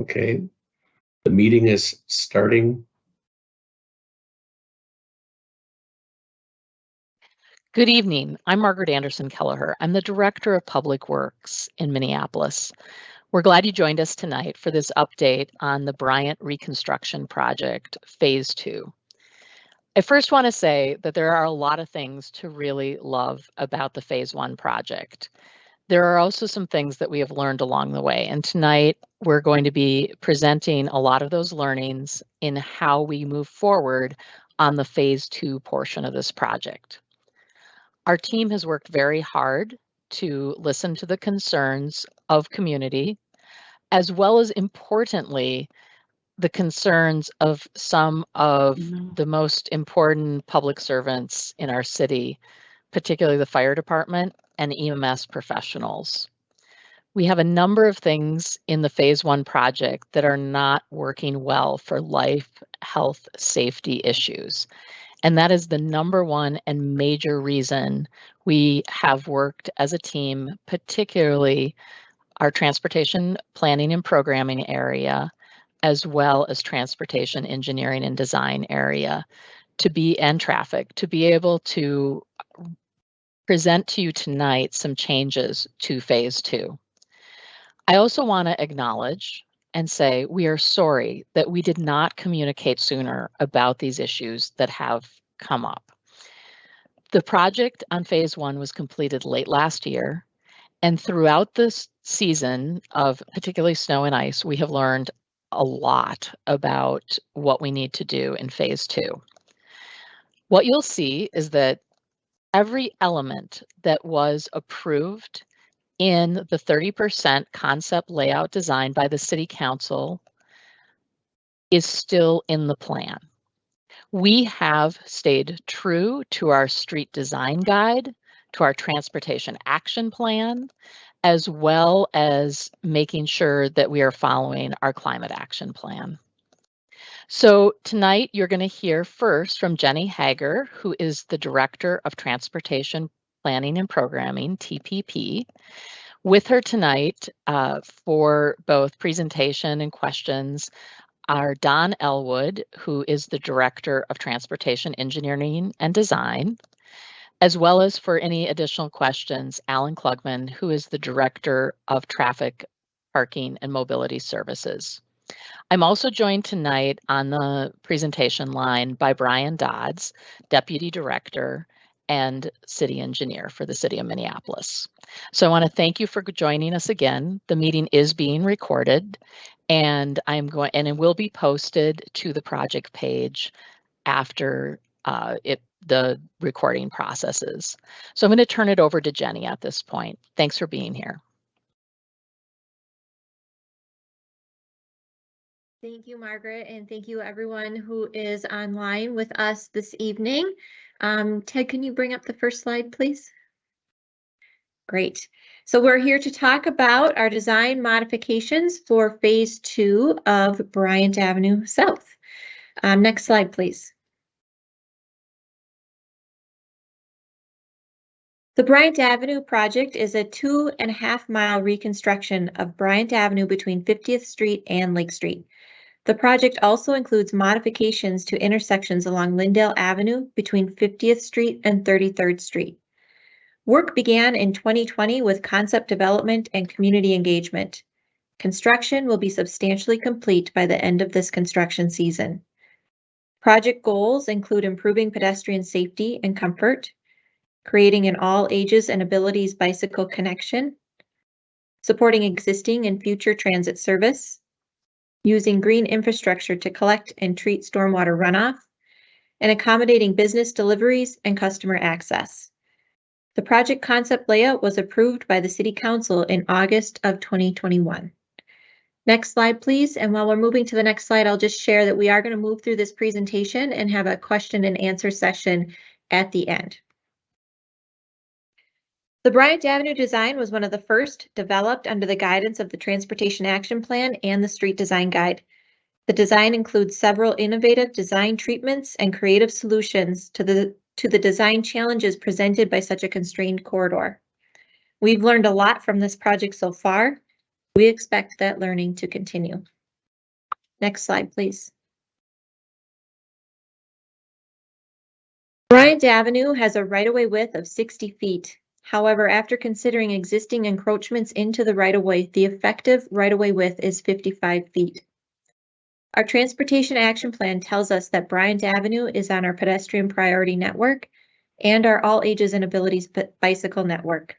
Okay, the meeting is starting. Good evening. I'm Margaret Anderson Kelleher. I'm the Director of Public Works in Minneapolis. We're glad you joined us tonight for this update on the Bryant Reconstruction Project, Phase 2. I first want to say that there are a lot of things to really love about the Phase 1 project. There are also some things that we have learned along the way, and tonight we're going to be presenting a lot of those learnings in how we move forward on the Phase 2 portion of this project. Our team has worked very hard to listen to the concerns of community, as well as importantly, the concerns of some of the most important public servants in our city, particularly the fire department and EMS professionals. We have a number of things in the Phase 1 project that are not working well for life, health, safety issues. And that is the number one and major reason we have worked as a team, particularly our transportation planning and programming area, as well as transportation engineering and design area, and traffic, to be able to present to you tonight some changes to Phase 2. I also want to acknowledge and say we are sorry that we did not communicate sooner about these issues that have come up. The project on Phase 1 was completed late last year, and throughout this season of particularly snow and ice, we have learned a lot about what we need to do in Phase 2. What you'll see is that every element that was approved in the 30% concept layout design by the City Council is still in the plan. We have stayed true to our street design guide, to our transportation action plan, as well as making sure that we are following our climate action plan. So tonight you're going to hear first from Jenny Hager, who is the Director of Transportation Planning and Programming, TPP. With her tonight for both presentation and questions are Don Elwood, who is the Director of Transportation Engineering and Design, as well as for any additional questions, Alan Klugman, who is the Director of Traffic, Parking, and Mobility Services. I'm also joined tonight on the presentation line by Brian Dodds, Deputy Director and City Engineer for the City of Minneapolis. So I want to thank you for joining us again. The meeting is being recorded, and it will be posted to the project page after the recording processes. So I'm going to turn it over to Jenny at this point. Thanks for being here. Thank you, Margaret, and thank you everyone who is online with us this evening. Ted, can you bring up the first slide, please? Great. So we're here to talk about our design modifications for Phase 2 of Bryant Avenue South. Next slide, please. The Bryant Avenue project is a 2.5-mile reconstruction of Bryant Avenue between 50th Street and Lake Street. The project also includes modifications to intersections along Lyndale Avenue between 50th Street and 33rd Street. Work began in 2020 with concept development and community engagement. Construction will be substantially complete by the end of this construction season. Project goals include improving pedestrian safety and comfort, creating an all ages and abilities bicycle connection, supporting existing and future transit service, using green infrastructure to collect and treat stormwater runoff, and accommodating business deliveries and customer access. The project concept layout was approved by the City Council in August of 2021. Next slide, please. And while we're moving to the next slide, I'll just share that we are going to move through this presentation and have a question and answer session at the end. The Bryant Avenue design was one of the first developed under the guidance of the Transportation Action Plan and the Street Design Guide. The design includes several innovative design treatments and creative solutions to the design challenges presented by such a constrained corridor. We've learned a lot from this project so far. We expect that learning to continue. Next slide, please. Bryant Avenue has a right-of-way width of 60 feet. However, after considering existing encroachments into the right-of-way, the effective right-of-way width is 55 feet. Our transportation action plan tells us that Bryant Avenue is on our pedestrian priority network and our all ages and abilities bicycle network.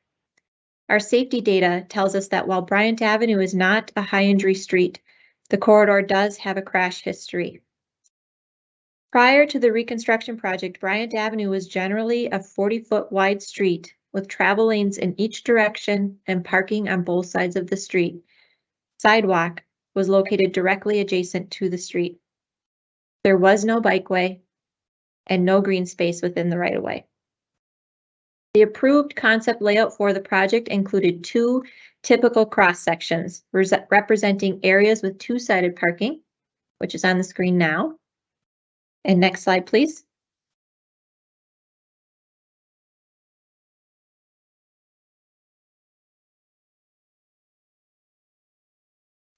Our safety data tells us that while Bryant Avenue is not a high injury street, the corridor does have a crash history. Prior to the reconstruction project, Bryant Avenue was generally a 40-foot wide street with travel lanes in each direction and parking on both sides of the street. Sidewalk was located directly adjacent to the street. There was no bikeway and no green space within the right-of-way. The approved concept layout for the project included 2 typical cross sections representing areas with 2-sided parking, which is on the screen now. And next slide, please.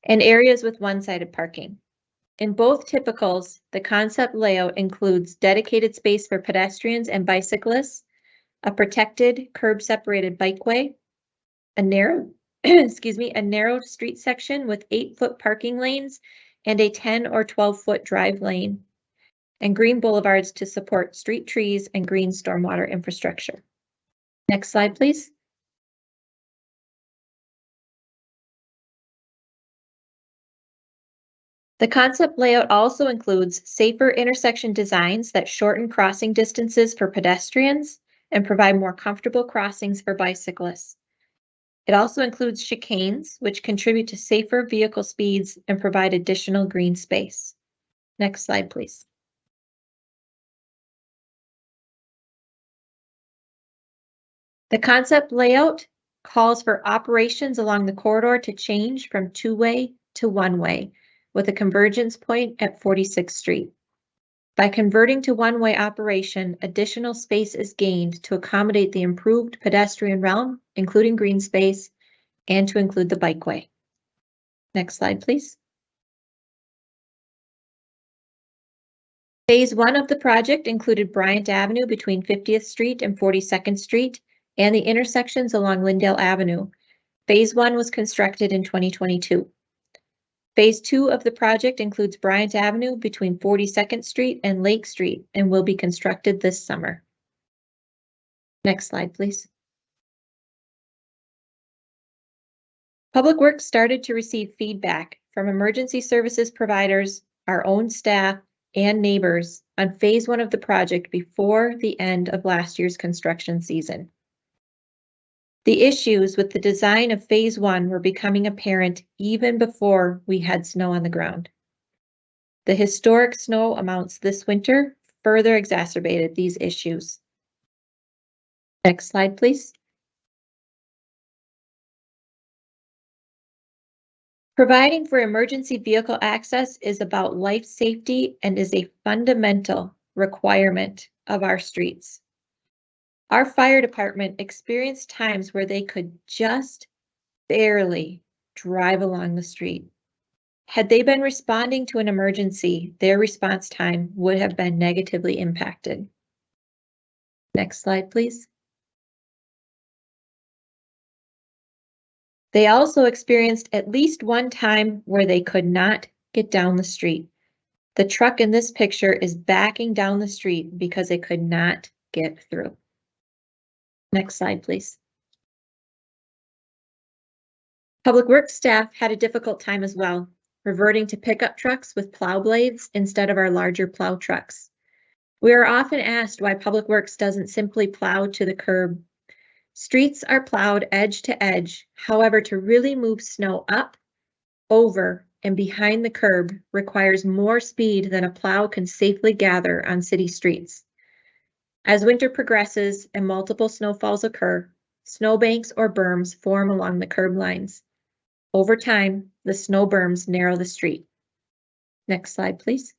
And areas with 1-sided parking. In both typicals, the concept layout includes dedicated space for pedestrians and bicyclists, a protected curb-separated bikeway, a narrow, a narrow street section with 8-foot parking lanes and a 10 or 12-foot drive lane, and green boulevards to support street trees and green stormwater infrastructure. Next slide, please. The concept layout also includes safer intersection designs that shorten crossing distances for pedestrians and provide more comfortable crossings for bicyclists. It also includes chicanes, which contribute to safer vehicle speeds and provide additional green space. Next slide, please. The concept layout calls for operations along the corridor to change from 2-way to 1-way, with a convergence point at 46th Street. By converting to 1-way operation, additional space is gained to accommodate the improved pedestrian realm, including green space, and to include the bikeway. Next slide, please. Phase 1 of the project included Bryant Avenue between 50th Street and 42nd Street and the intersections along Lyndale Avenue. Phase 1 was constructed in 2022. Phase 2 of the project includes Bryant Avenue between 42nd Street and Lake Street and will be constructed this summer. Next slide, please. Public Works started to receive feedback from emergency services providers, our own staff, and neighbors on phase 1 of the project before the end of last year's construction season. The issues with the design of phase 1 were becoming apparent even before we had snow on the ground. The historic snow amounts this winter further exacerbated these issues. Next slide, please. Providing for emergency vehicle access is about life safety and is a fundamental requirement of our streets. Our fire department experienced times where they could just barely drive along the street. Had they been responding to an emergency, their response time would have been negatively impacted. Next slide, please. They also experienced at least one time where they could not get down the street. The truck in this picture is backing down the street because it could not get through. Next slide, please. Public Works staff had a difficult time as well, reverting to pickup trucks with plow blades instead of our larger plow trucks. We are often asked why Public Works doesn't simply plow to the curb. Streets are plowed edge to edge. However, to really move snow up, over, and behind the curb requires more speed than a plow can safely gather on city streets. As winter progresses and multiple snowfalls occur, snowbanks or berms form along the curb lines. Over time, the snow berms narrow the street. Next slide, please.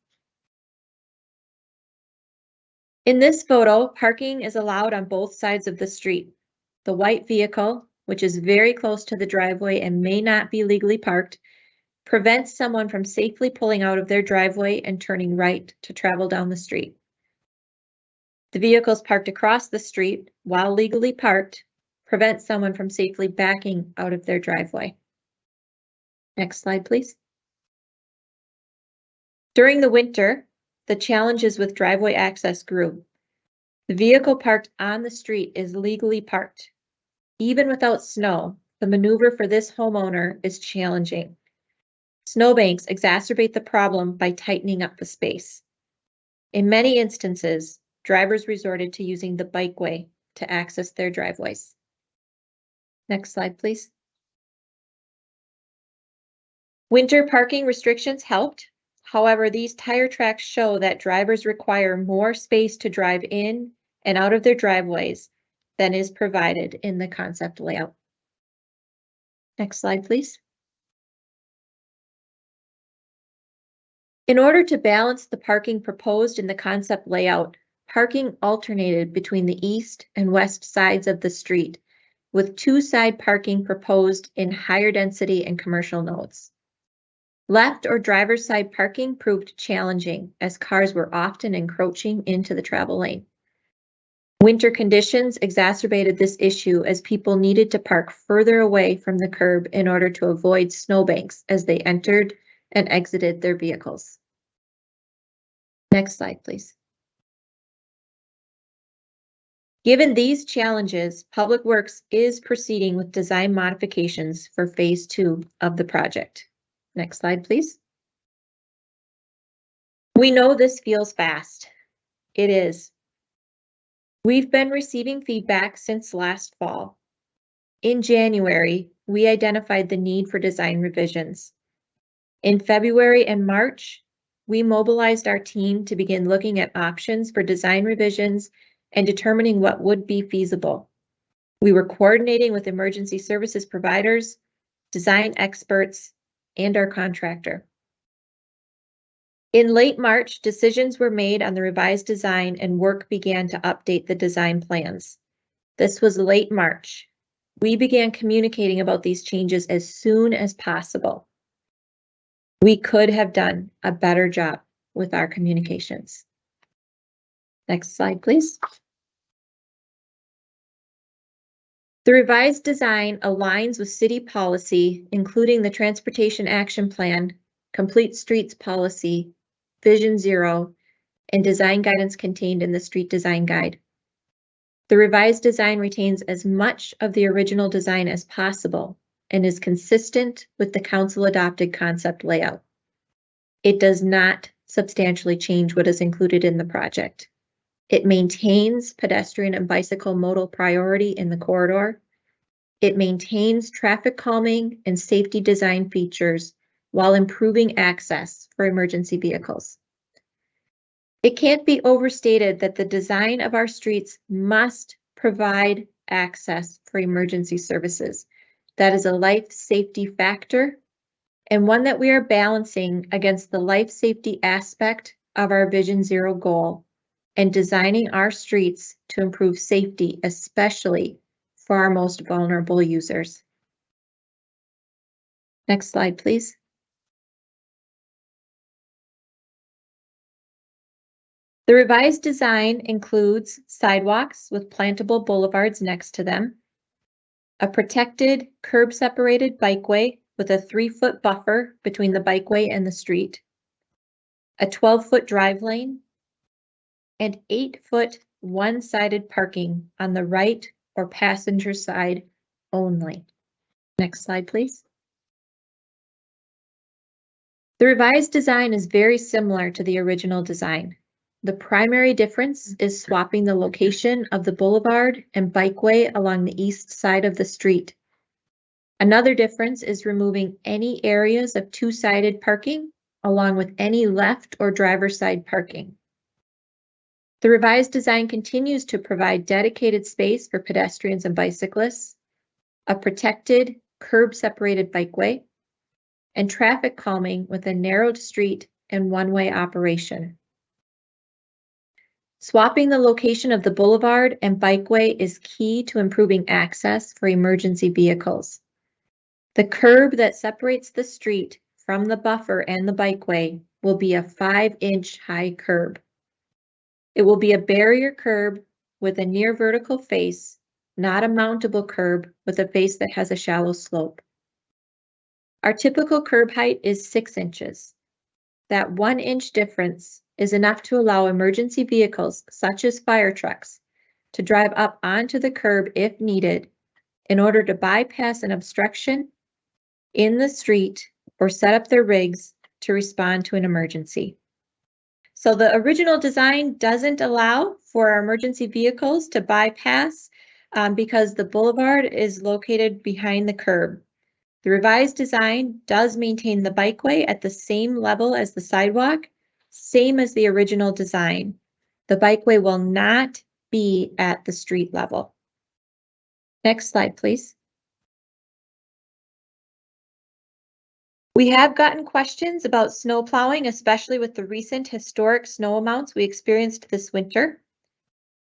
In this photo, parking is allowed on both sides of the street. The white vehicle, which is very close to the driveway and may not be legally parked, prevents someone from safely pulling out of their driveway and turning right to travel down the street. The vehicles parked across the street, while legally parked, prevent someone from safely backing out of their driveway. Next slide, please. During the winter, the challenges with driveway access grew. The vehicle parked on the street is legally parked. Even without snow, the maneuver for this homeowner is challenging. Snowbanks exacerbate the problem by tightening up the space. In many instances, drivers resorted to using the bikeway to access their driveways. Next slide, please. Winter parking restrictions helped. However, these tire tracks show that drivers require more space to drive in and out of their driveways than is provided in the concept layout. Next slide, please. In order to balance the parking proposed in the concept layout, parking alternated between the east and west sides of the street, with two-side parking proposed in higher density and commercial nodes. Left or driver's side parking proved challenging as cars were often encroaching into the travel lane. Winter conditions exacerbated this issue as people needed to park further away from the curb in order to avoid snowbanks as they entered and exited their vehicles. Next slide, please. Given these challenges, Public Works is proceeding with design modifications for phase 2 of the project. Next slide, please. We know this feels fast. It is. We've been receiving feedback since last fall. In January, we identified the need for design revisions. In February and March, we mobilized our team to begin looking at options for design revisions and determining what would be feasible. We were coordinating with emergency services providers, design experts, and our contractor. In late March, decisions were made on the revised design and work began to update the design plans. This was late March. We began communicating about these changes as soon as possible. We could have done a better job with our communications. Next slide, please. The revised design aligns with city policy, including the Transportation Action Plan, Complete Streets Policy, Vision Zero, and design guidance contained in the Street Design Guide. The revised design retains as much of the original design as possible and is consistent with the council-adopted concept layout. It does not substantially change what is included in the project. It maintains pedestrian and bicycle modal priority in the corridor. It maintains traffic calming and safety design features while improving access for emergency vehicles. It can't be overstated that the design of our streets must provide access for emergency services. That is a life safety factor and one that we are balancing against the life safety aspect of our Vision Zero goal and designing our streets to improve safety, especially for our most vulnerable users. Next slide, please. The revised design includes sidewalks with plantable boulevards next to them, a protected curb-separated bikeway with a 3-foot buffer between the bikeway and the street, a 12-foot drive lane, and 8-foot one-sided parking on the right or passenger side only. Next slide, please. The revised design is very similar to the original design. The primary difference is swapping the location of the boulevard and bikeway along the east side of the street. Another difference is removing any areas of two-sided parking along with any left or driver's side parking. The revised design continues to provide dedicated space for pedestrians and bicyclists, a protected curb-separated bikeway, and traffic calming with a narrowed street and one-way operation. Swapping the location of the boulevard and bikeway is key to improving access for emergency vehicles. The curb that separates the street from the buffer and the bikeway will be a 5-inch high curb. It will be a barrier curb with a near vertical face, not a mountable curb with a face that has a shallow slope. Our typical curb height is 6 inches. That 1-inch difference is enough to allow emergency vehicles, such as fire trucks, to drive up onto the curb if needed in order to bypass an obstruction in the street or set up their rigs to respond to an emergency. So the original design doesn't allow for our emergency vehicles to bypass because the boulevard is located behind the curb. The revised design does maintain the bikeway at the same level as the sidewalk, same as the original design. The bikeway will not be at the street level. Next slide, please. We have gotten questions about snow plowing, especially with the recent historic snow amounts we experienced this winter.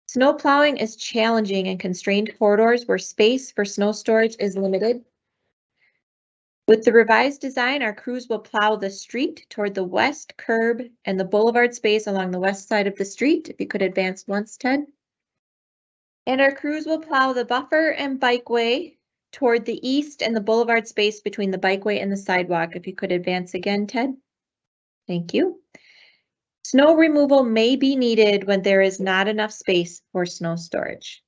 Snow plowing is challenging in constrained corridors where space for snow storage is limited. With the revised design, our crews will plow the street toward the west curb and the boulevard space along the west side of the street. If you could advance once, Ted. And our crews will plow the buffer and bikeway toward the east and the boulevard space between the bikeway and the sidewalk. If you could advance again, Ted. Thank you. Snow removal may be needed when there is not enough space for snow storage.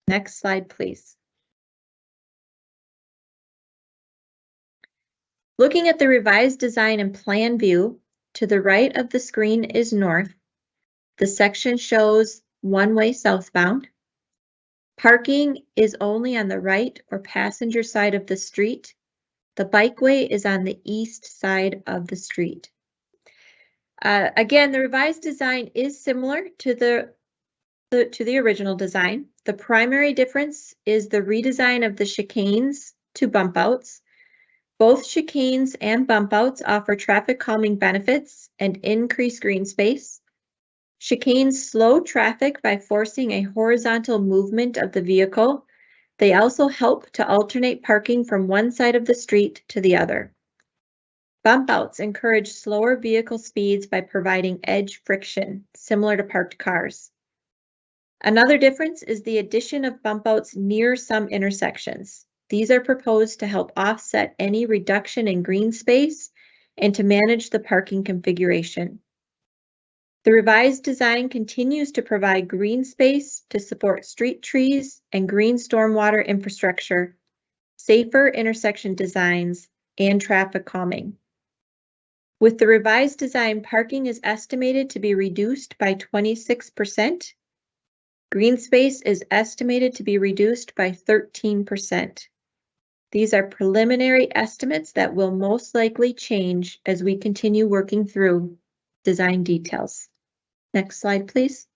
Next slide, please. Looking at the revised design and plan view, to the right of the screen is north. The section shows one-way southbound. Parking is only on the right or passenger side of the street. The bikeway is on the east side of the street. Again, the revised design is similar to the original design. The primary difference is the redesign of the chicanes to bump outs. Both chicanes and bump outs offer traffic calming benefits and increase green space. Chicanes slow traffic by forcing a horizontal movement of the vehicle. They also help to alternate parking from one side of the street to the other. Bump outs encourage slower vehicle speeds by providing edge friction, similar to parked cars. Another difference is the addition of bump outs near some intersections. These are proposed to help offset any reduction in green space and to manage the parking configuration. The revised design continues to provide green space to support street trees and green stormwater infrastructure, safer intersection designs, and traffic calming. With the revised design, parking is estimated to be reduced by 26%. Green space is estimated to be reduced by 13%. These are preliminary estimates that will most likely change as we continue working through design details. Next slide, please.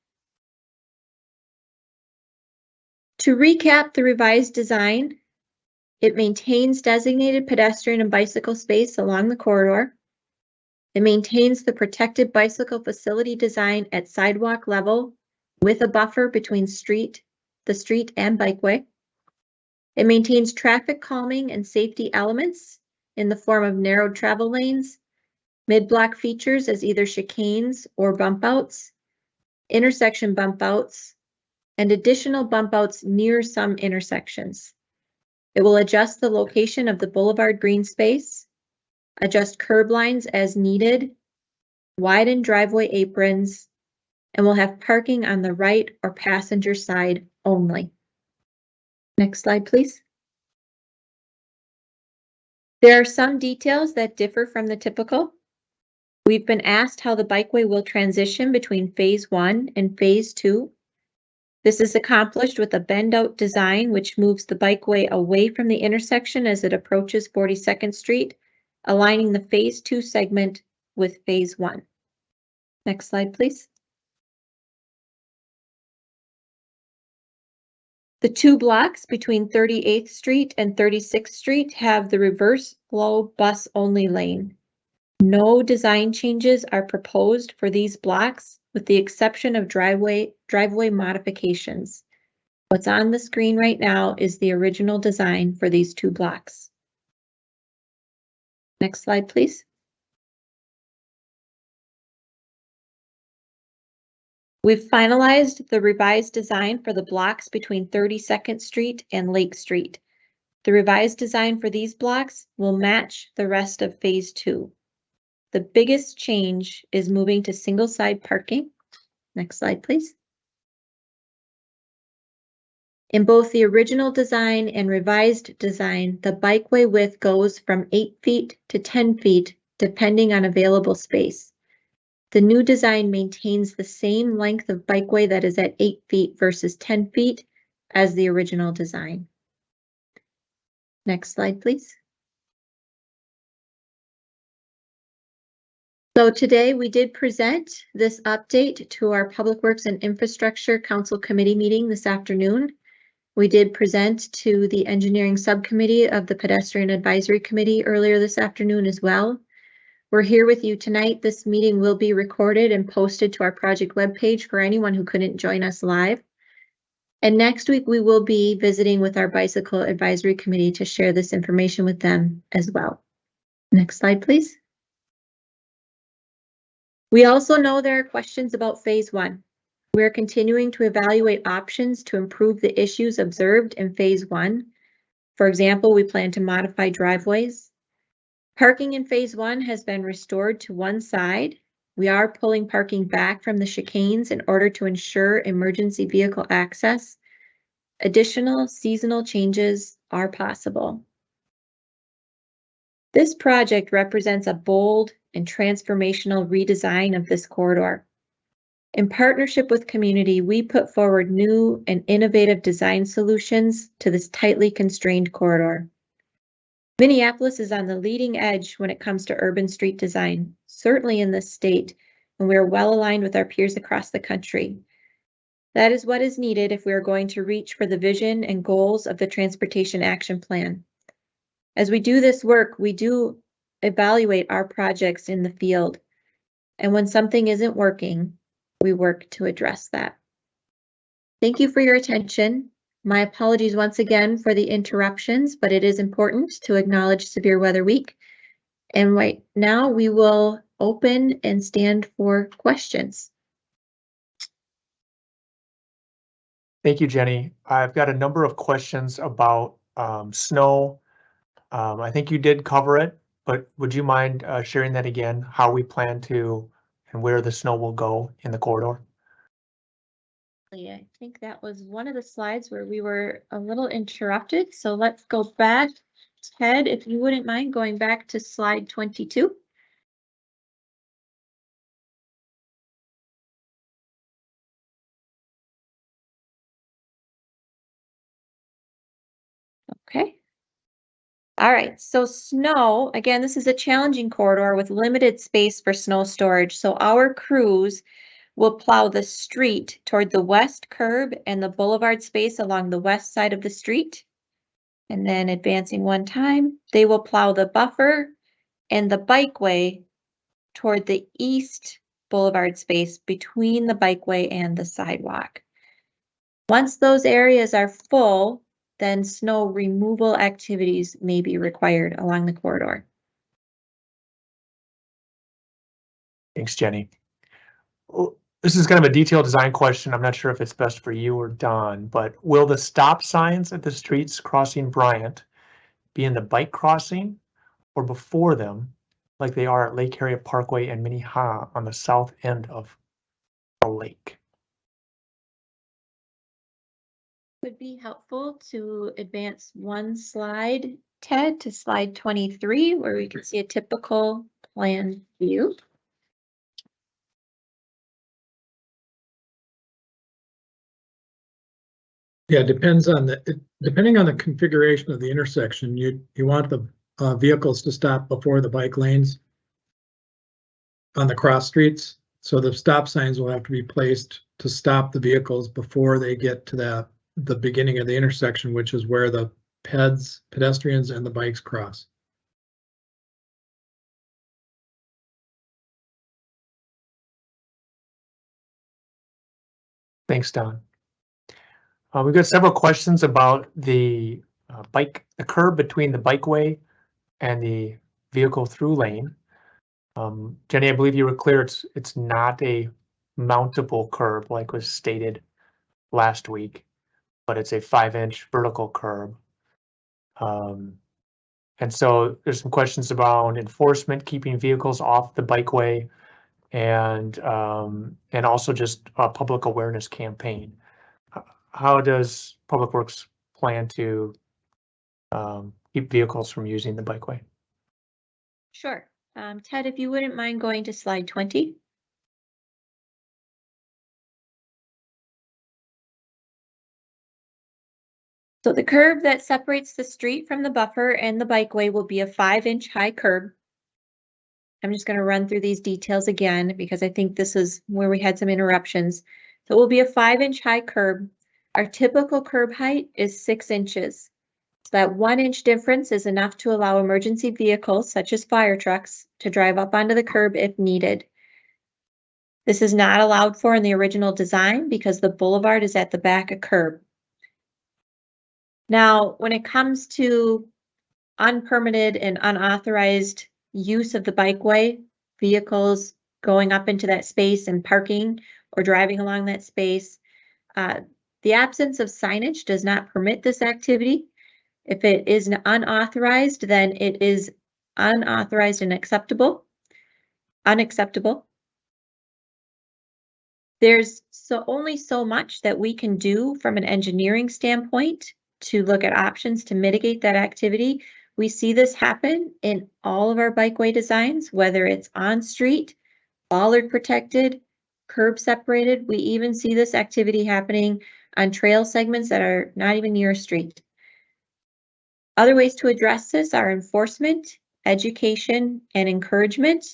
To recap the revised design, it maintains designated pedestrian and bicycle space along the corridor. It maintains the protected bicycle facility design at sidewalk level with a buffer between the street and bikeway. It maintains traffic calming and safety elements in the form of narrowed travel lanes, mid-block features as either chicanes or bump outs, intersection bump outs, and additional bump outs near some intersections. It will adjust the location of the boulevard green space, adjust curb lines as needed, widen driveway aprons, and will have parking on the right or passenger side only. Next slide, please. There are some details that differ from the typical. We've been asked how the bikeway will transition between phase 1 and phase 2. This is accomplished with a bend-out design which moves the bikeway away from the intersection as it approaches 42nd Street, aligning the phase 2 segment with phase 1. Next slide, please. The 2 blocks between 38th Street and 36th Street have the reverse flow bus only lane. No design changes are proposed for these blocks with the exception of driveway modifications. What's on the screen right now is the original design for these 2 blocks. Next slide, please. We've finalized the revised design for the blocks between 32nd Street and Lake Street. The revised design for these blocks will match the rest of Phase 2. The biggest change is moving to single-side parking. Next slide, please. In both the original design and revised design, the bikeway width goes from 8 feet to 10 feet, depending on available space. The new design maintains the same length of bikeway that is at 8 feet versus 10 feet as the original design. Next slide, please. So today we did present this update to our Public Works and Infrastructure Council Committee meeting this afternoon. We did present to the Engineering Subcommittee of the Pedestrian Advisory Committee earlier this afternoon as well. We're here with you tonight. This meeting will be recorded and posted to our project webpage for anyone who couldn't join us live. And next week we will be visiting with our Bicycle Advisory Committee to share this information with them as well. Next slide, please. We also know there are questions about Phase 1. We are continuing to evaluate options to improve the issues observed in Phase 1. For example, we plan to modify driveways. Parking in Phase 1 has been restored to one side. We are pulling parking back from the chicanes in order to ensure emergency vehicle access. Additional seasonal changes are possible. This project represents a bold and transformational redesign of this corridor. In partnership with community, we put forward new and innovative design solutions to this tightly constrained corridor. Minneapolis is on the leading edge when it comes to urban street design, certainly in this state, and we are well aligned with our peers across the country. That is what is needed if we are going to reach for the vision and goals of the Transportation Action Plan. As we do this work, we do evaluate our projects in the field, and when something isn't working, we work to address that. Thank you for your attention. My apologies once again for the interruptions, but it is important to acknowledge Severe Weather Week. And right now we will open and stand for questions. Thank you, Jenny. I've got a number of questions about snow. I think you did cover it, but would you mind sharing that again, how we plan to and where the snow will go in the corridor? I think that was one of the slides where we were a little interrupted. So let's go back. Ted, if you wouldn't mind going back to slide 22. Okay. All right, so snow, again, this is a challenging corridor with limited space for snow storage. So our crews will plow the street toward the west curb and the boulevard space along the west side of the street. And then advancing one time, they will plow the buffer and the bikeway toward the east boulevard space between the bikeway and the sidewalk. Once those areas are full, then snow removal activities may be required along the corridor. Thanks, Jenny. This is kind of a detailed design question. I'm not sure if it's best for you or Don, but will the stop signs at the streets crossing Bryant be in the bike crossing or before them, like they are at Lake Harriet Parkway and Minnehaha on the south end of the lake? Would be helpful to advance one slide, Ted, to slide 23, where we can see a typical plan view. Yeah, depending on the configuration of the intersection, you want the vehicles to stop before the bike lanes on the cross streets. So the stop signs will have to be placed to stop the vehicles before they get to the beginning of the intersection, which is where the pedestrians and the bikes cross. Thanks, Don. We've got several questions about the curb between the bikeway and the vehicle through lane. Jenny, I believe you were clear, it's not a mountable curb like was stated last week, but it's a 5-inch vertical curb. And so there's some questions around enforcement, keeping vehicles off the bikeway, and also just a public awareness campaign. How does Public Works plan to keep vehicles from using the bikeway? Sure. Ted, if you wouldn't mind going to slide 20. So the curb that separates the street from the buffer and the bikeway will be a 5-inch high curb. I'm just going to run through these details again because I think this is where we had some interruptions. So it will be a 5-inch high curb. Our typical curb height is 6 inches. So that 1-inch difference is enough to allow emergency vehicles such as fire trucks to drive up onto the curb if needed. This is not allowed for in the original design because the boulevard is at the back of curb. Now, when it comes to unpermitted and unauthorized use of the bikeway, vehicles going up into that space and parking or driving along that space, the absence of signage does not permit this activity. If it is unauthorized, then it is unauthorized and unacceptable. There's only so much that we can do from an engineering standpoint to look at options to mitigate that activity. We see this happen in all of our bikeway designs, whether it's on street, bollard protected, curb separated. We even see this activity happening on trail segments that are not even near a street. Other ways to address this are enforcement, education, and encouragement.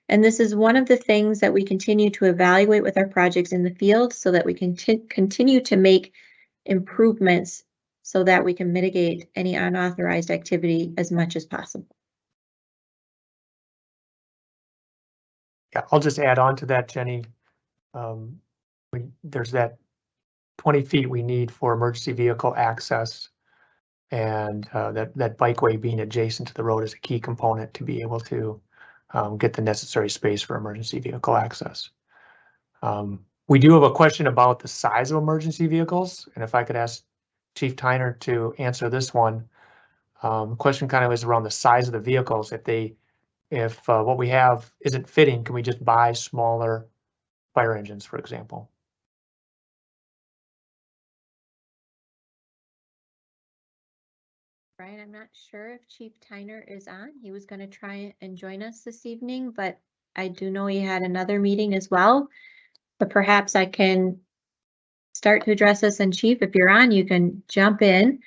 And this is one of the things that we continue to evaluate with our projects in the field so that we can continue to make improvements so that we can mitigate any unauthorized activity as much as possible. Yeah, I'll just add on to that, Jenny. There's that 20 feet we need for emergency vehicle access, and that bikeway being adjacent to the road is a key component to be able to get the necessary space for emergency vehicle access. We do have a question about the size of emergency vehicles, and if I could ask Chief Tyner to answer this one. The question kind of is around the size of the vehicles. If what we have isn't fitting, can we just buy smaller fire engines, for example? Brian, I'm not sure if Chief Tyner is on. He was going to try and join us this evening, but I do know he had another meeting as well. But perhaps I can start to address this, and Chief, if you're on, you can jump in.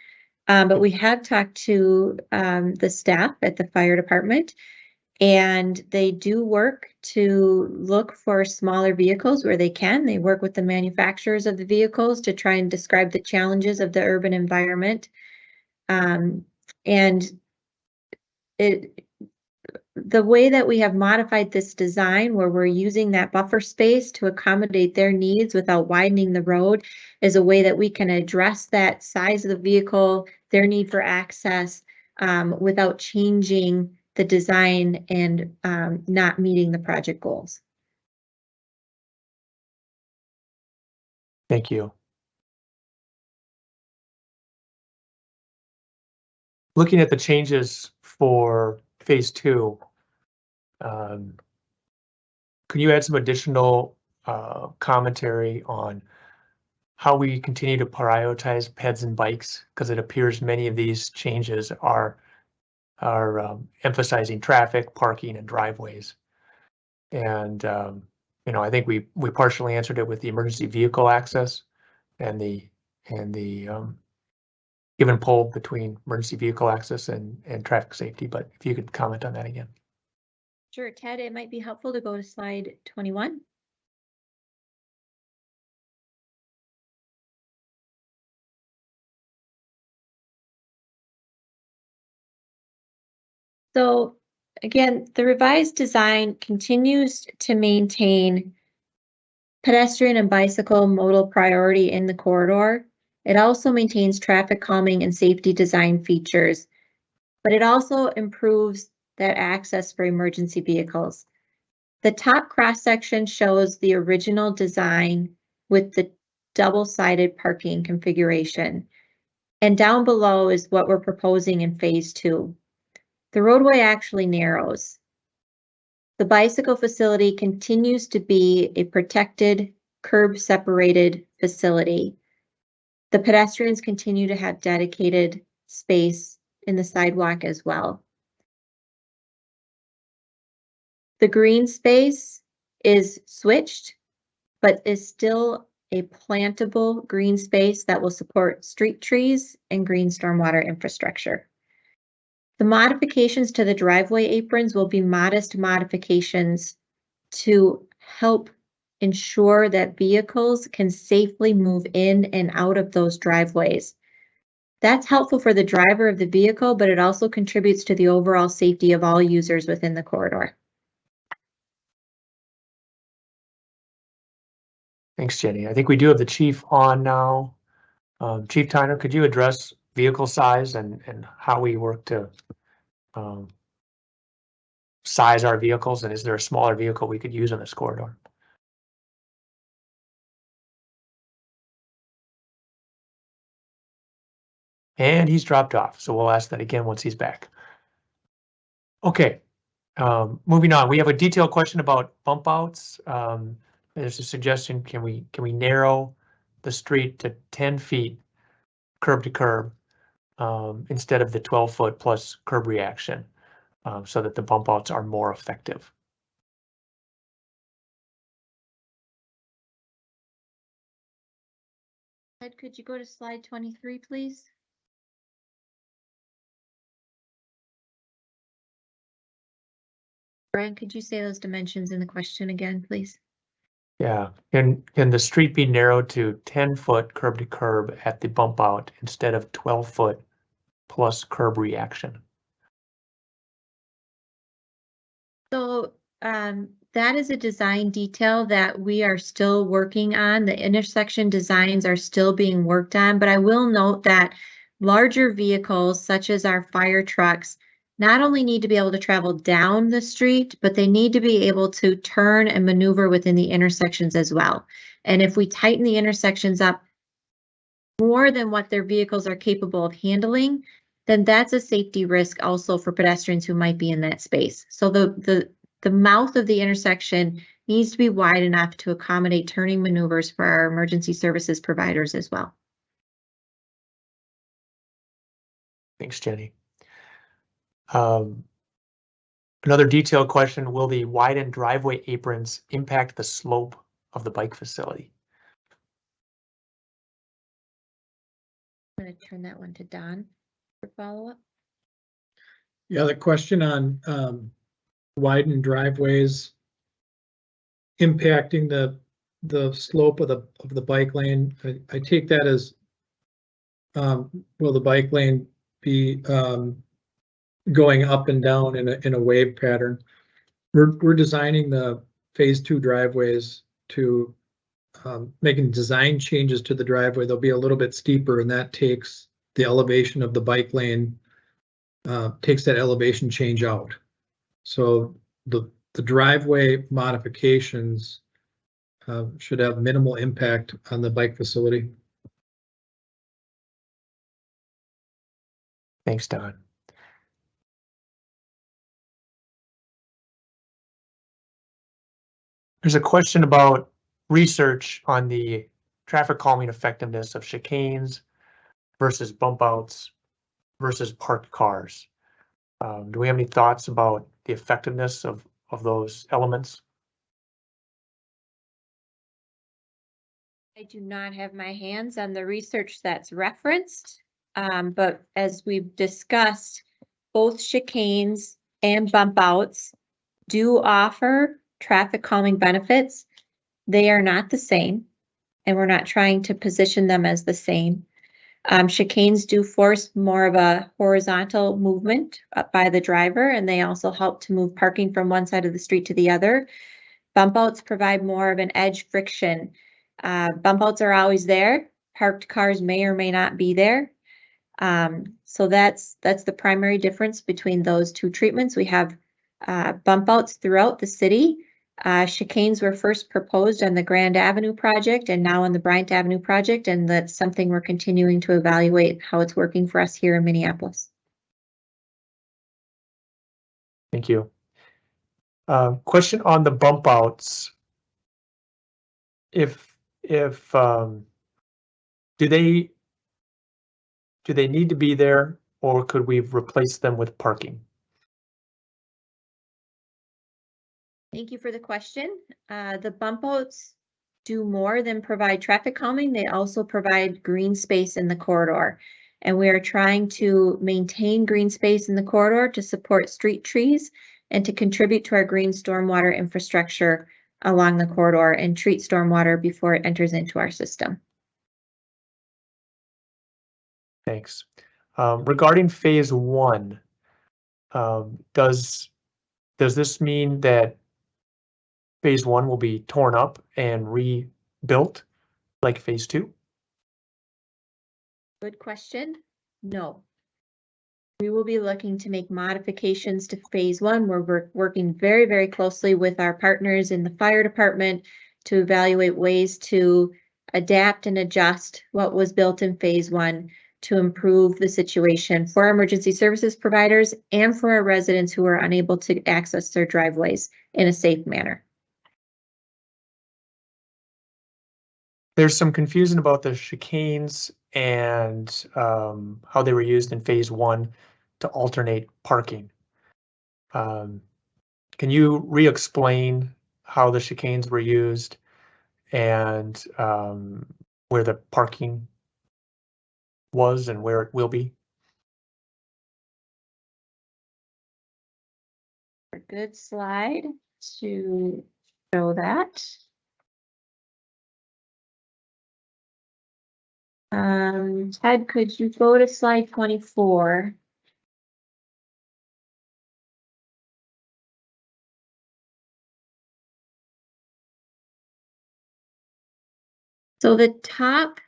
But we have talked to the staff at the fire department, and they do work to look for smaller vehicles where they can. They work with the manufacturers of the vehicles to try and describe the challenges of the urban environment. And the way that we have modified this design, where we're using that buffer space to accommodate their needs without widening the road, is a way that we can address that size of the vehicle, their need for access, without changing the design and not meeting the project goals. Thank you. Looking at the changes for phase 2, can you add some additional commentary on how we continue to prioritize peds and bikes? Because it appears many of these changes are emphasizing traffic, parking, and driveways. And I think we partially answered it with the emergency vehicle access and the give and pull between emergency vehicle access and traffic safety. But if you could comment on that again. Sure, Ted, it might be helpful to go to slide 21. So again, the revised design continues to maintain pedestrian and bicycle modal priority in the corridor. It also maintains traffic calming and safety design features, but it also improves that access for emergency vehicles. The top cross-section shows the original design with the double-sided parking configuration. And down below is what we're proposing in phase 2. The roadway actually narrows. The bicycle facility continues to be a protected, curb-separated facility. The pedestrians continue to have dedicated space in the sidewalk as well. The green space is switched, but is still a plantable green space that will support street trees and green stormwater infrastructure. The modifications to the driveway aprons will be modest modifications to help ensure that vehicles can safely move in and out of those driveways. That's helpful for the driver of the vehicle, but it also contributes to the overall safety of all users within the corridor. Thanks, Jenny. I think we do have the chief on now. Chief Tyner, could you address vehicle size and how we work to size our vehicles, and is there a smaller vehicle we could use in this corridor? And he's dropped off, so we'll ask that again once he's back. Okay, moving on. We have a detailed question about bump outs. There's a suggestion, can we narrow the street to 10 feet curb to curb instead of the 12-foot plus curb reaction so that the bump outs are more effective? Ed, could you go to slide 23, please? Brian, could you say those dimensions in the question again, please? Yeah, can the street be narrowed to 10-foot curb to curb at the bump out instead of 12-foot plus curb reaction? So that is a design detail that we are still working on. The intersection designs are still being worked on, but I will note that larger vehicles such as our fire trucks not only need to be able to travel down the street, but they need to be able to turn and maneuver within the intersections as well. And if we tighten the intersections up more than what their vehicles are capable of handling, then that's a safety risk also for pedestrians who might be in that space. So the mouth of the intersection needs to be wide enough to accommodate turning maneuvers for our emergency services providers as well. Thanks, Jenny. Another detailed question, will the widened driveway aprons impact the slope of the bike facility? I'm going to turn that one to Don for follow-up. Yeah, the question on widened driveways impacting the slope of the bike lane. I take that as will the bike lane be going up and down in a wave pattern? We're designing the phase 2 driveways to making design changes to the driveway. They'll be a little bit steeper, and that takes the elevation of the bike lane, takes that elevation change out. So the driveway modifications should have minimal impact on the bike facility. Thanks, Don. There's a question about research on the traffic calming effectiveness of chicanes versus bump outs versus parked cars. Do we have any thoughts about the effectiveness of those elements? I do not have my hands on the research that's referenced, but as we've discussed, both chicanes and bump outs do offer traffic calming benefits. They are not the same, and we're not trying to position them as the same. Chicanes do force more of a horizontal movement by the driver, and they also help to move parking from one side of the street to the other. Bump outs provide more of an edge friction. Bump outs are always there. Parked cars may or may not be there. So that's the primary difference between those two treatments. We have bump outs throughout the city. Chicanes were first proposed on the Grand Avenue project and now on the Bryant Avenue project, and that's something we're continuing to evaluate how it's working for us here in Minneapolis. Thank you. Question on the bump outs. If do they need to be there, or could we replace them with parking? Thank you for the question. The bump outs do more than provide traffic calming. They also provide green space in the corridor. And we are trying to maintain green space in the corridor to support street trees and to contribute to our green stormwater infrastructure along the corridor and treat stormwater before it enters into our system. Thanks. Regarding phase one, does this mean that phase one will be torn up and rebuilt like phase two? Good question. No. We will be looking to make modifications to phase one. We're working very, very closely with our partners in the fire department to evaluate ways to adapt and adjust what was built in phase one to improve the situation for our emergency services providers and for our residents who are unable to access their driveways in a safe manner. There's some confusion about the chicanes and how they were used in phase one to alternate parking. Can you re-explain how the chicanes were used and where the parking was and where it will be? A good slide to show that. Ted, could you go to slide 24? So the top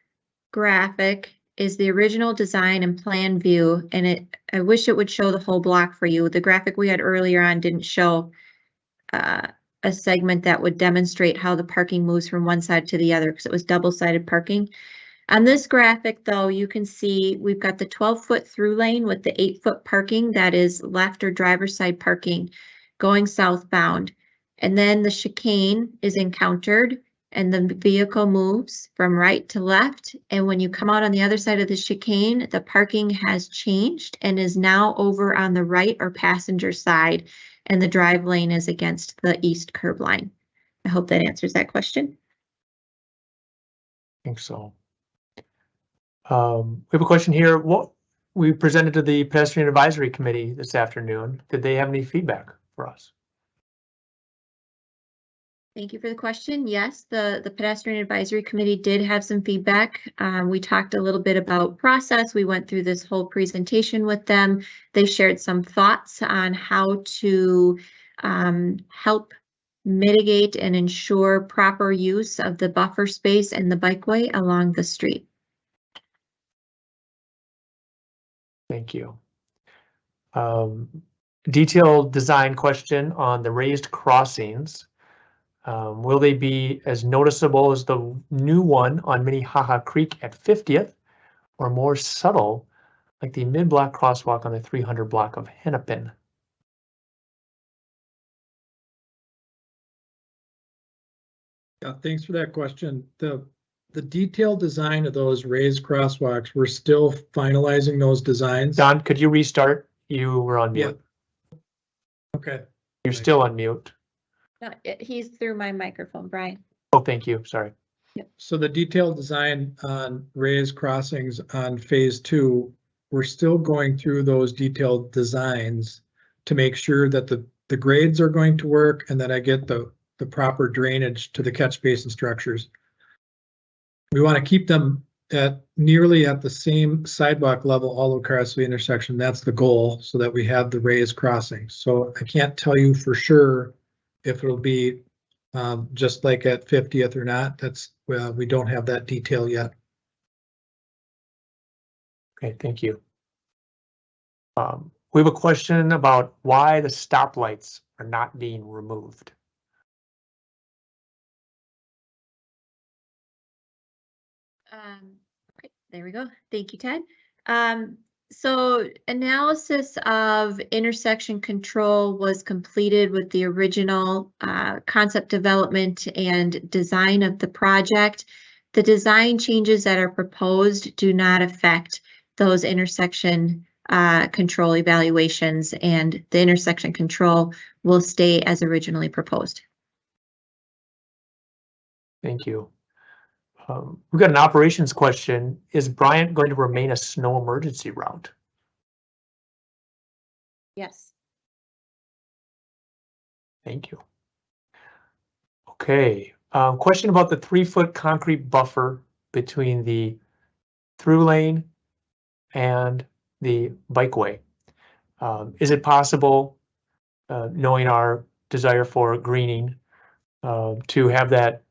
graphic is the original design and plan view, and I wish it would show the whole block for you. The graphic we had earlier on didn't show a segment that would demonstrate how the parking moves from one side to the other because it was double-sided parking. On this graphic, though, you can see we've got the 12-foot through lane with the 8-foot parking that is left or driver's side parking going southbound. And then the chicane is encountered and the vehicle moves from right to left. And when you come out on the other side of the chicane, the parking has changed and is now over on the right or passenger side, and the drive lane is against the east curb line. I hope that answers that question. I think so. We have a question here. What we presented to the Pedestrian Advisory Committee this afternoon. Did they have any feedback for us? Thank you for the question. Yes, the Pedestrian Advisory Committee did have some feedback. We talked a little bit about process. We went through this whole presentation with them. They shared some thoughts on how to help mitigate and ensure proper use of the buffer space and the bikeway along the street. Thank you. Detailed design question on the raised crossings. Will they be as noticeable as the new one on Minnehaha Creek at 50th, or more subtle like the mid-block crosswalk on the 300 block of Hennepin? Yeah, thanks for that question. The detailed design of those raised crosswalks, we're still finalizing those designs. Don, could you restart? You were on mute. Yeah. Okay. You're still on mute. No, he's through my microphone, Brian. Oh, thank you. Sorry. Yep. So the detailed design on raised crossings on phase two, we're still going through those detailed designs to make sure that the grades are going to work and that I get the proper drainage to the catch basin structures. We want to keep them nearly at the same sidewalk level all across the intersection. That's the goal, so that we have the raised crossings. So I can't tell you for sure if it'll be just like at 50th or not. We don't have that detail yet. Okay, thank you. We have a question about why the stoplights are not being removed. Okay, there we go. Thank you, Ted. So analysis of intersection control was completed with the original concept development and design of the project. The design changes that are proposed do not affect those intersection control evaluations, and the intersection control will stay as originally proposed. Thank you. We've got an operations question. Is Bryant going to remain a snow emergency route? Yes. Thank you. Okay, question about the 3-foot concrete buffer between the through lane and the bikeway. Is it possible, knowing our desire for greening, to have that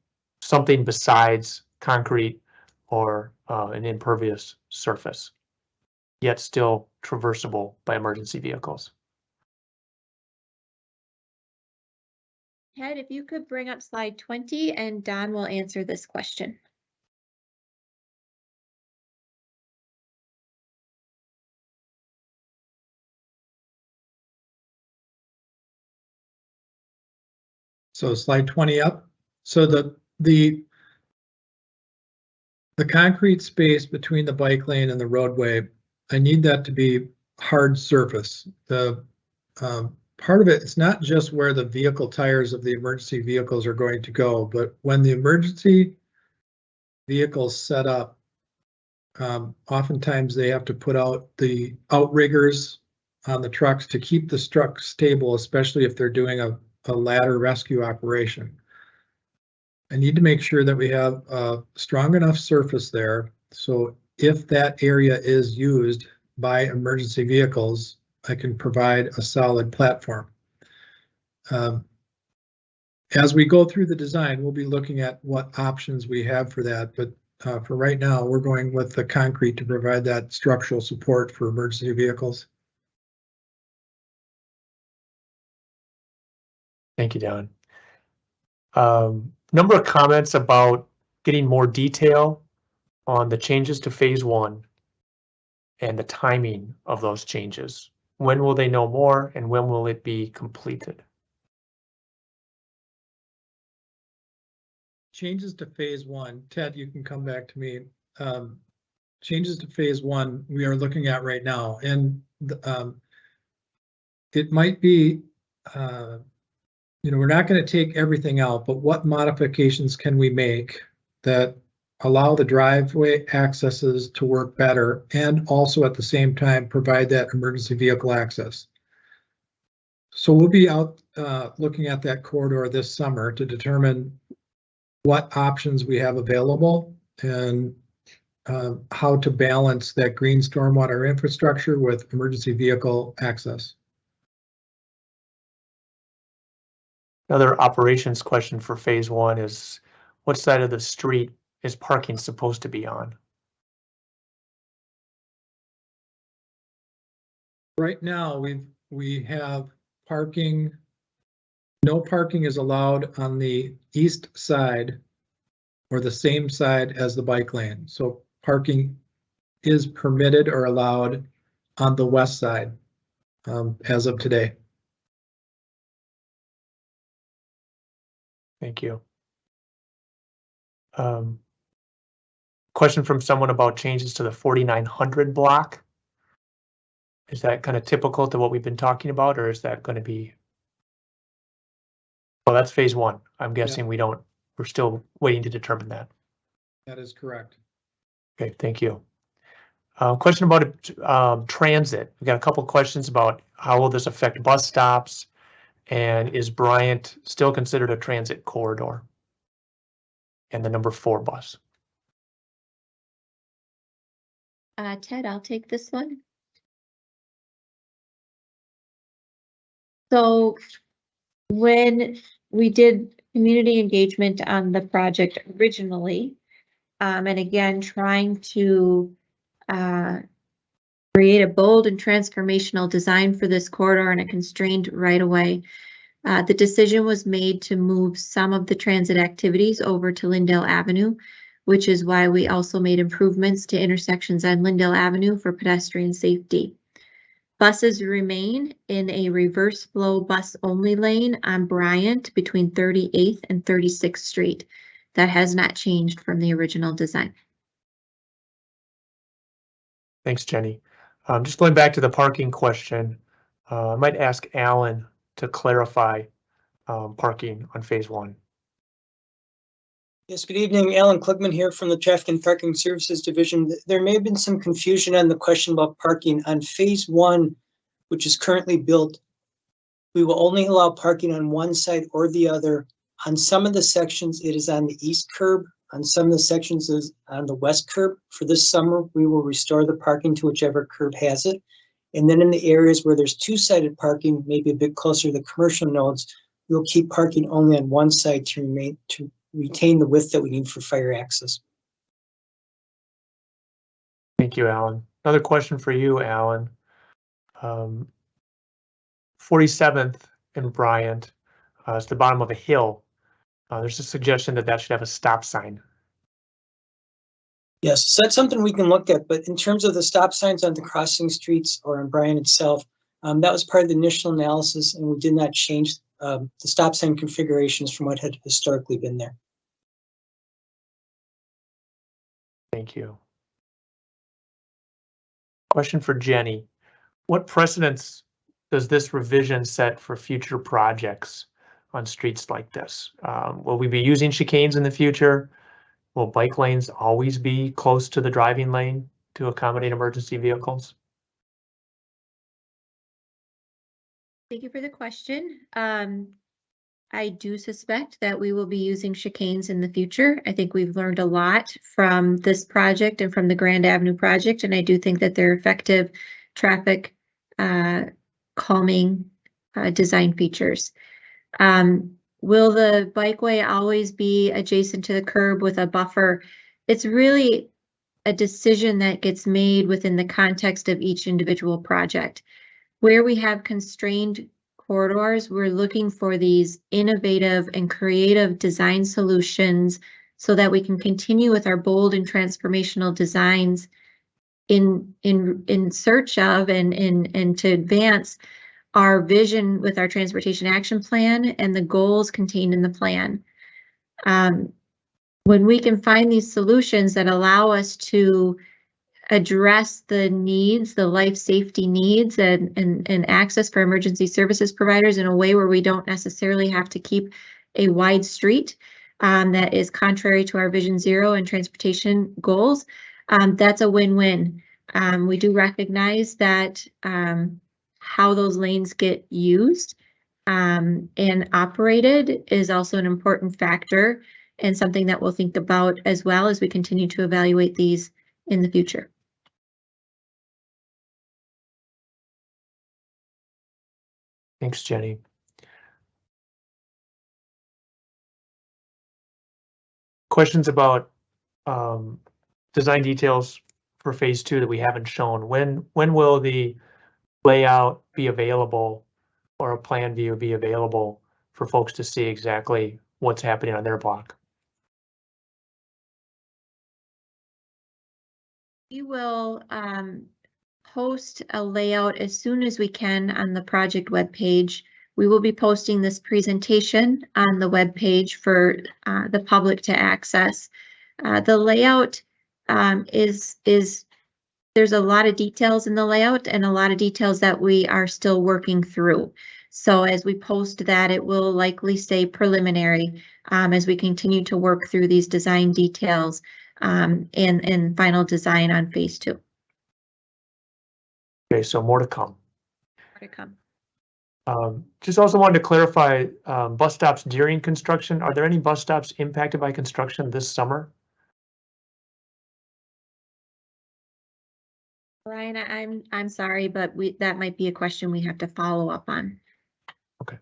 something besides concrete or an impervious surface, yet still traversable by emergency vehicles? Ted, if you could bring up slide 20 and Don will answer this question. So slide 20 up. So the concrete space between the bike lane and the roadway, I need that to be hard surface. The part of it, it's not just where the vehicle tires of the emergency vehicles are going to go, but when the emergency vehicles set up, oftentimes they have to put out the outriggers on the trucks to keep the trucks stable, especially if they're doing a ladder rescue operation. I need to make sure that we have a strong enough surface there, so if that area is used by emergency vehicles, I can provide a solid platform. As we go through the design, we'll be looking at what options we have for that, but for right now, we're going with the concrete to provide that structural support for emergency vehicles. Thank you, Don. Number of comments about getting more detail on the changes to phase 1 and the timing of those changes. When will they know more and when will it be completed? Changes to phase 1, Ted, you can come back to me. Changes to phase 1 we are looking at right now, and it might be, we're not going to take everything out, but what modifications can we make that allow the driveway accesses to work better and also at the same time provide that emergency vehicle access? So we'll be out looking at that corridor this summer to determine what options we have available and how to balance that green stormwater infrastructure with emergency vehicle access. Another operations question for phase 1 is, what side of the street is parking supposed to be on? Right now, we have parking. No parking is allowed on the east side or the same side as the bike lane. So parking is permitted or allowed on the west side as of today. Thank you. Question from someone about changes to the 4900 block. Is that kind of typical to what we've been talking about, or is that going to be? Well, that's phase 1. I'm guessing we're still waiting to determine that. That is correct. Okay, thank you. Question about transit. We've got a couple questions about how will this affect bus stops, and is Bryant still considered a transit corridor? And the number 4 bus. Ted, I'll take this one. So when we did community engagement on the project originally, and again, trying to create a bold and transformational design for this corridor in a constrained right-of-way. The decision was made to move some of the transit activities over to Lindale Avenue, which is why we also made improvements to intersections on Lindale Avenue for pedestrian safety. Buses remain in a reverse flow bus only lane on Bryant between 38th and 36th Street. That has not changed from the original design. Thanks, Jenny. Just going back to the parking question, I might ask Alan to clarify parking on phase 1. Yes, good evening. Alan Klugman here from the Traffic and Parking Services Division. There may have been some confusion on the question about parking on phase 1, which is currently built. We will only allow parking on one side or the other. On some of the sections, it is on the east curb. On some of the sections, it is on the west curb. For this summer, we will restore the parking to whichever curb has it. And then in the areas where there's two-sided parking, maybe a bit closer to the commercial nodes, we'll keep parking only on one side to retain the width that we need for fire access. Thank you, Alan. Another question for you, Alan. 47th and Bryant, it's the bottom of a hill. There's a suggestion that that should have a stop sign. Yes, so that's something we can look at, but in terms of the stop signs on the crossing streets or in Bryant itself, that was part of the initial analysis, and we did not change the stop sign configurations from what had historically been there. Thank you. Question for Jenny. What precedents does this revision set for future projects on streets like this? Will we be using chicanes in the future? Will bike lanes always be close to the driving lane to accommodate emergency vehicles? Thank you for the question. I do suspect that we will be using chicanes in the future. I think we've learned a lot from this project and from the Grand Avenue project, and I do think that they're effective traffic calming design features. Will the bikeway always be adjacent to the curb with a buffer? It's really a decision that gets made within the context of each individual project. Where we have constrained corridors, we're looking for these innovative and creative design solutions so that we can continue with our bold and transformational designs in search of and to advance our vision with our transportation action plan and the goals contained in the plan. When we can find these solutions that allow us to address the needs, the life safety needs and access for emergency services providers in a way where we don't necessarily have to keep a wide street that is contrary to our Vision Zero and transportation goals, that's a win-win. We do recognize that how those lanes get used and operated is also an important factor and something that we'll think about as well as we continue to evaluate these in the future. Thanks, Jenny. Questions about design details for phase 2 that we haven't shown. When will the layout be available or a plan view be available for folks to see exactly what's happening on their block? We will post a layout as soon as we can on the project webpage. We will be posting this presentation on the webpage for the public to access. The layout there's a lot of details in the layout and a lot of details that we are still working through. So as we post that, it will likely say preliminary as we continue to work through these design details and final design on phase 2. Okay, so more to come. More to come. Just also wanted to clarify bus stops during construction. Are there any bus stops impacted by construction this summer? Brian, I'm sorry, but that might be a question we have to follow up on. Okay.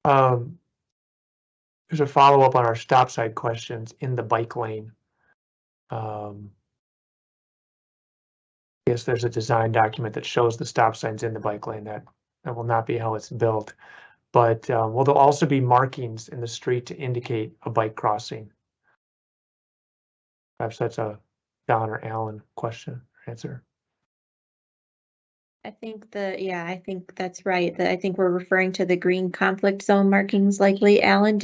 There's a follow-up on our stop sign questions in the bike lane. Yes, there's a design document that shows the stop signs in the bike lane. That will not be how it's built. But will there also be markings in the street to indicate a bike crossing? Perhaps that's a Don or Alan question answer. I think I think that's right. I think we're referring to the green conflict zone markings likely. Alan,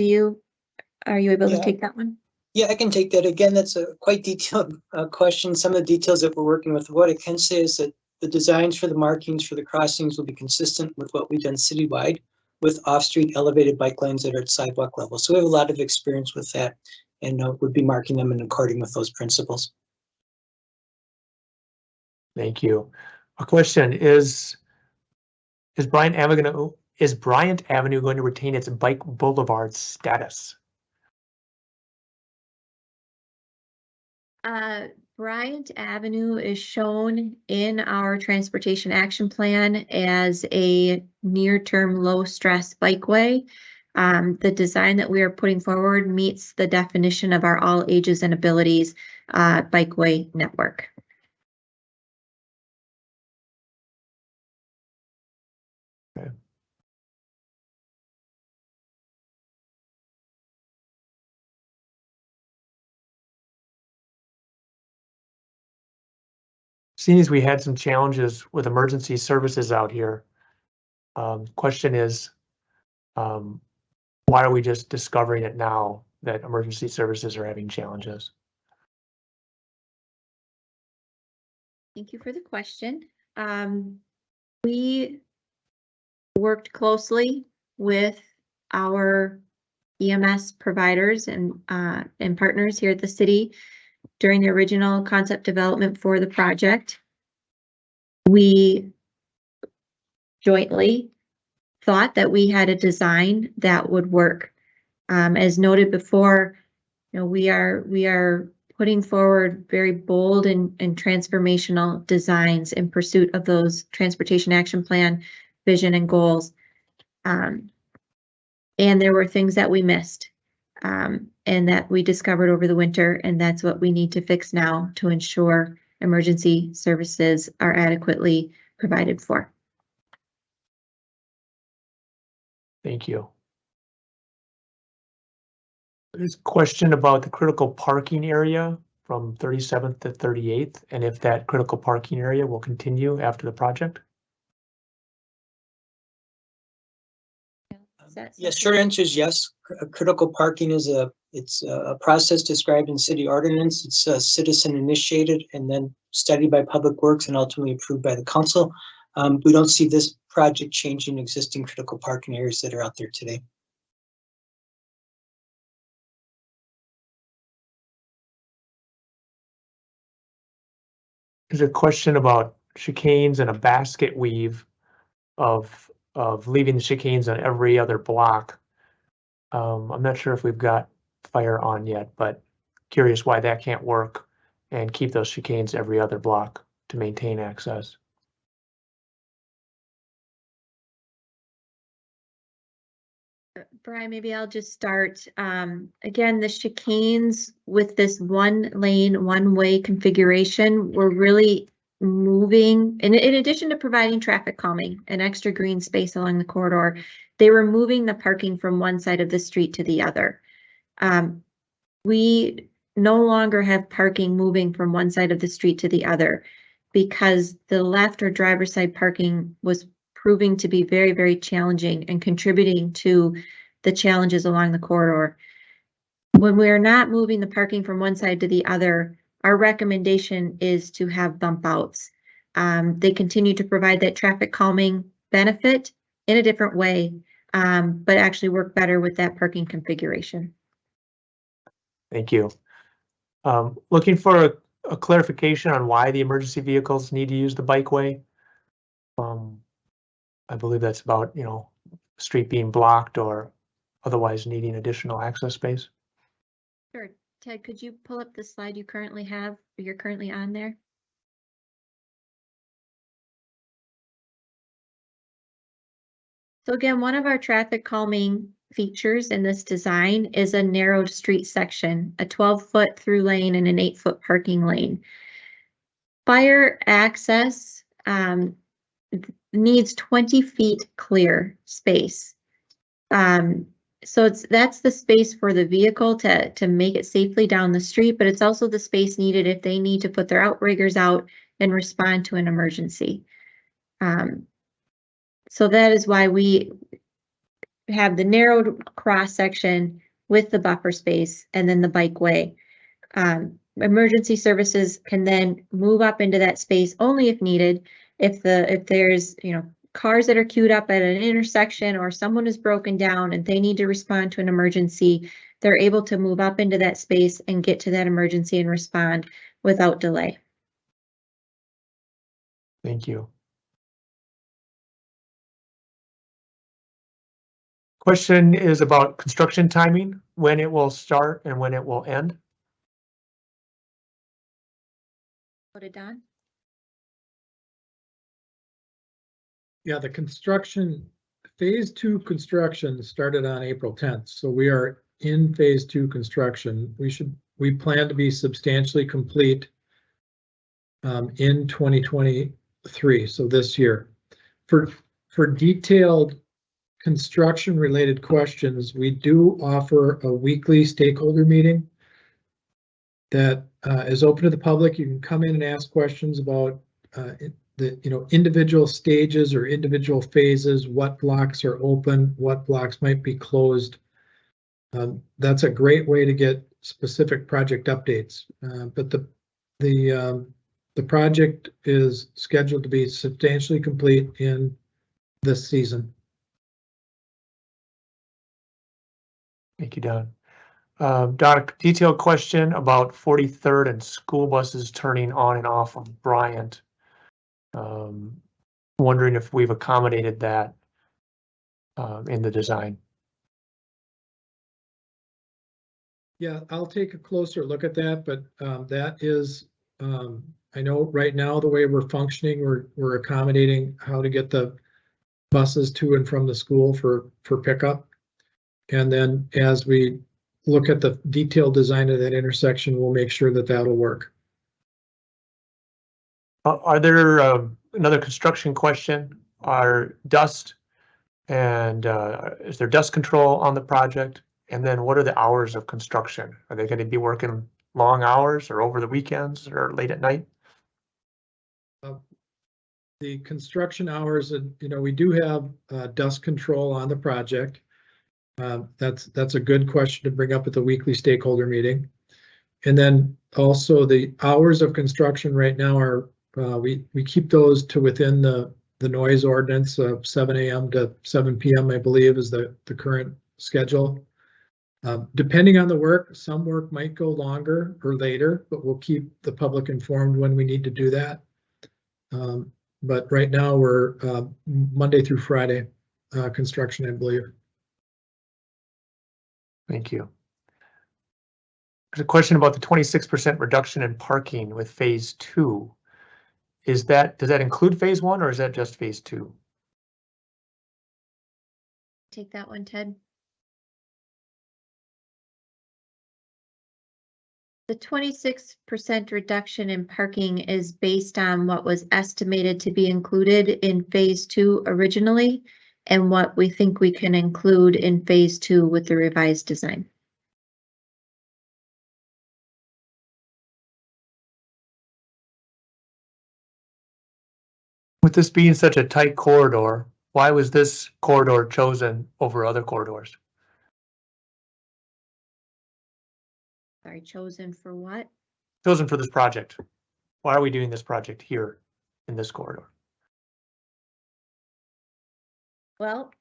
are you able to Yeah. take that one? Yeah, I can take that. Again, that's a quite detailed question. Some of the details that we're working with, what I can say is that the designs for the markings for the crossings will be consistent with what we've done citywide with off-street elevated bike lanes that are at sidewalk level. So we have a lot of experience with that and would be marking them in according with those principles. Thank you. A question is Bryant Avenue going to retain its bike boulevard status? Bryant Avenue is shown in our transportation action plan as a near-term low-stress bikeway. The design that we are putting forward meets the definition of our all ages and abilities bikeway network. Okay. Seeing as we had some challenges with emergency services out here, question is, why are we just discovering it now that emergency services are having challenges? Thank you for the question. We worked closely with our EMS providers and partners here at the city during the original concept development for the project. We jointly thought that we had a design that would work. As noted before, we are putting forward very bold and transformational designs in pursuit of those transportation action plan vision and goals. And there were things that we missed and that we discovered over the winter, and that's what we need to fix now to ensure emergency services are adequately provided for. Thank you. There's a question about the critical parking area from 37th to 38th, and if that critical parking area will continue after the project. Yes, short answer is yes. Critical parking is a process described in city ordinance. It's citizen initiated and then studied by Public Works and ultimately approved by the council. We don't see this project changing existing critical parking areas that are out there today. There's a question about chicanes and a basket weave of leaving the chicanes on every other block. I'm not sure if we've got fire on yet, but curious why that can't work and keep those chicanes every other block to maintain access. Brian, maybe I'll just start. Again, the chicanes with this one lane, one way configuration, we're really moving, and in addition to providing traffic calming and extra green space along the corridor, they were moving the parking from one side of the street to the other. We no longer have parking moving from one side of the street to the other because the left or driver's side parking was proving to be very, very challenging and contributing to the challenges along the corridor. When we're not moving the parking from one side to the other, our recommendation is to have bump outs. They continue to provide that traffic calming benefit in a different way, but actually work better with that parking configuration. Thank you. Looking for a clarification on why the emergency vehicles need to use the bikeway. I believe that's about, street being blocked or otherwise needing additional access space. Sure. Ted, could you pull up the slide you currently have, or you're currently on there? So again, one of our traffic calming features in this design is a narrowed street section, a 12-foot through lane and an 8-foot parking lane. Fire access needs 20 feet clear space. So that's the space for the vehicle to make it safely down the street, but it's also the space needed if they need to put their outriggers out and respond to an emergency. So that is why we have the narrowed cross section with the buffer space and then the bikeway. Emergency services can then move up into that space only if needed. If there's, you know, cars that are queued up at an intersection or someone is broken down and they need to respond to an emergency, they're able to move up into that space and get to that emergency and respond without delay. Thank you. Question is about construction timing, when it will start and when it will end. Go to Don. Yeah, the construction, phase 2 construction started on April 10th. So we are in phase 2 construction. We plan to be substantially complete in 2023. So this year. For detailed construction related questions, we do offer a weekly stakeholder meeting that is open to the public. You can come in and ask questions about the individual stages or individual phases, what blocks are open, what blocks might be closed. That's a great way to get specific project updates. But the project is scheduled to be substantially complete in this season. Thank you, Don. Don, a detailed question about 43rd and school buses turning on and off of Bryant. Wondering if we've accommodated that in the design. Yeah, I'll take a closer look at that, but that is, I know right now the way we're functioning, we're accommodating how to get the buses to and from the school for pickup. And then as we look at the detailed design of that intersection, we'll make sure that that'll work. Are there another construction question? Are dust and is there dust control on the project? And then what are the hours of construction? Are they going to be working long hours or over the weekends or late at night? The construction hours, we do have dust control on the project. That's a good question to bring up at the weekly stakeholder meeting. And then also the hours of construction right now are, we keep those to within the noise ordinance of 7 a.m. to 7 p.m. I believe is the current schedule. Depending on the work, some work might go longer or later, but we'll keep the public informed when we need to do that. But right now we're Monday through Friday construction, I believe. Thank you. There's a question about the 26% reduction in parking with phase 2. Does that include phase 1 or is that just phase 2? Take that one, Ted. The 26% reduction in parking is based on what was estimated to be included in phase 2 originally and what we think we can include in phase 2 with the revised design. With this being such a tight corridor, why was this corridor chosen over other corridors? Sorry, chosen for what? Chosen for this project. Why are we doing this project here in this corridor? Well,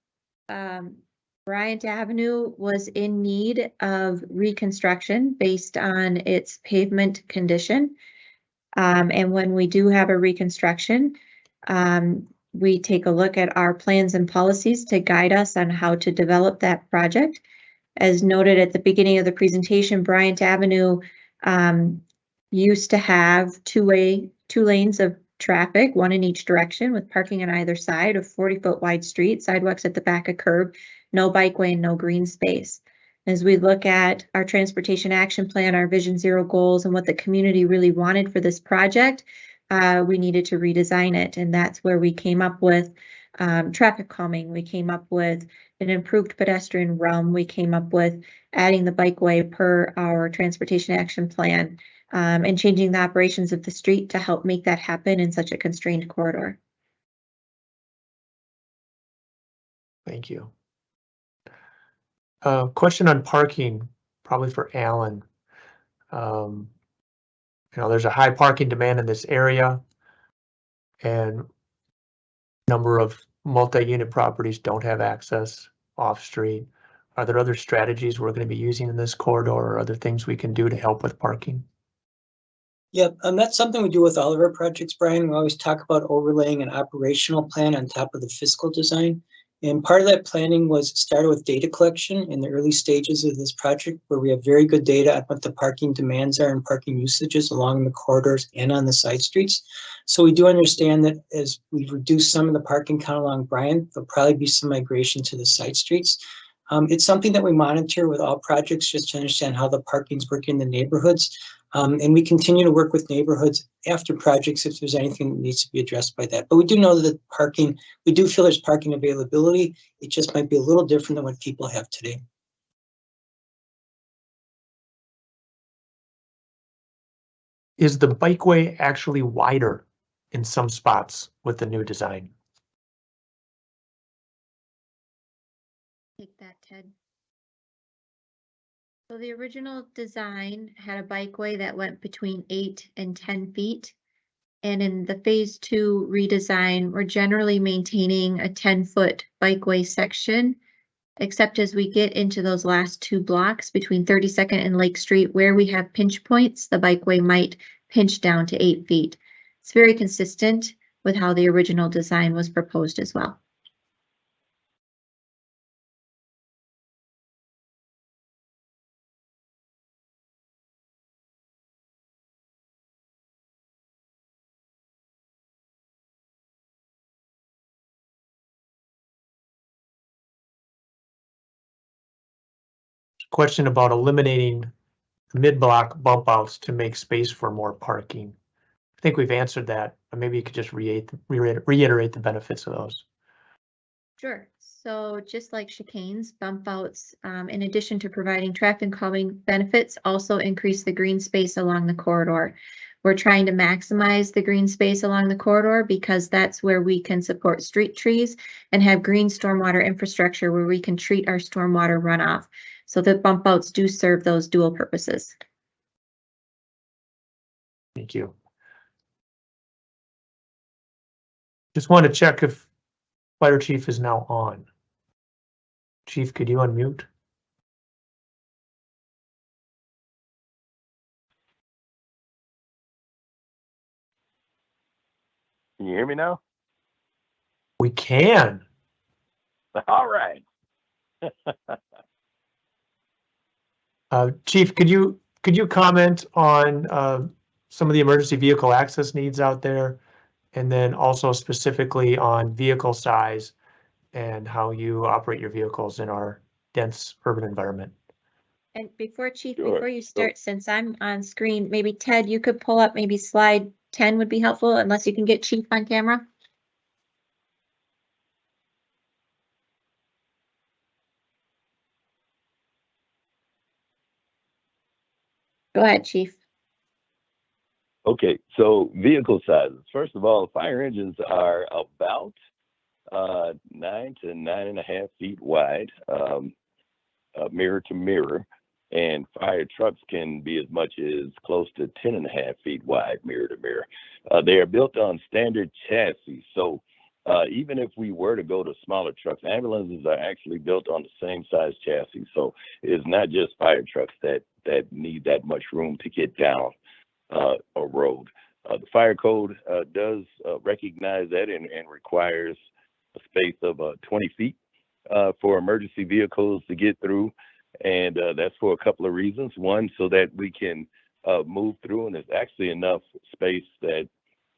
Bryant Avenue was in need of reconstruction based on its pavement condition. And when we do have a reconstruction, we take a look at our plans and policies to guide us on how to develop that project. As noted at the beginning of the presentation, Bryant Avenue used to have two lanes of traffic, one in each direction, with parking on either side of 40-foot wide street, sidewalks at the back of curb, no bikeway and no green space. As we look at our transportation action plan, our Vision Zero goals, and what the community really wanted for this project, we needed to redesign it. And that's where we came up with traffic calming. We came up with an improved pedestrian realm. We came up with adding the bikeway per our transportation action plan, and changing the operations of the street to help make that happen in such a constrained corridor. Thank you. Question on parking, probably for Alan. There's a high parking demand in this area, and number of multi-unit properties don't have access off-street. Are there other strategies we're going to be using in this corridor, or other things we can do to help with parking? Yep, that's something we do with all of our projects, Brian. We always talk about overlaying an operational plan on top of the fiscal design. And part of that planning was started with data collection in the early stages of this project, where we have very good data on what the parking demands are and parking usages along the corridors and on the side streets. So we do understand that as we reduce some of the parking count along Bryant, there'll probably be some migration to the side streets. It's something that we monitor with all projects just to understand how the parking's working in the neighborhoods. And we continue to work with neighborhoods after projects if there's anything that needs to be addressed by that. But we do know that parking, we do feel there's parking availability. It just might be a little different than what people have today. Is the bikeway actually wider in some spots with the new design? Take that, Ted. So the original design had a bikeway that went between 8 and 10 feet. And in the phase 2 redesign, we're generally maintaining a 10-foot bikeway section, except as we get into those last 2 blocks between 32nd and Lake Street, where we have pinch points, the bikeway might pinch down to 8 feet. It's very consistent with how the original design was proposed as well. Question about eliminating mid-block bump outs to make space for more parking. I think we've answered that, but maybe you could just reiterate the benefits of those. Sure. So just like chicanes, bump outs, in addition to providing traffic calming benefits, also increase the green space along the corridor. We're trying to maximize the green space along the corridor because that's where we can support street trees and have green stormwater infrastructure where we can treat our stormwater runoff. So the bump outs do serve those dual purposes. Thank you. Just want to check if Fire Chief is now on. Chief, could you unmute? Can you hear me now? We can. All right. Chief, could you comment on some of the emergency vehicle access needs out there, and then also specifically on vehicle size and how you operate your vehicles in our dense urban environment? And before Chief, Sure. before you start, since I'm on screen, maybe Ted, you could pull up maybe slide 10 would be helpful, unless you can get Chief on camera. Go ahead, Chief. Okay, so vehicle sizes. First of all, fire engines are about 9 to 9.5 feet wide, mirror to mirror, and fire trucks can be as much as close to 10.5 feet wide, mirror to mirror. They are built on standard chassis, so even if we were to go to smaller trucks, ambulances are actually built on the same size chassis. So it's not just fire trucks that need that much room to get down a road. The fire code does recognize that and requires a space of 20 feet for emergency vehicles to get through. And that's for a couple of reasons. One, so that we can move through, and there's actually enough space that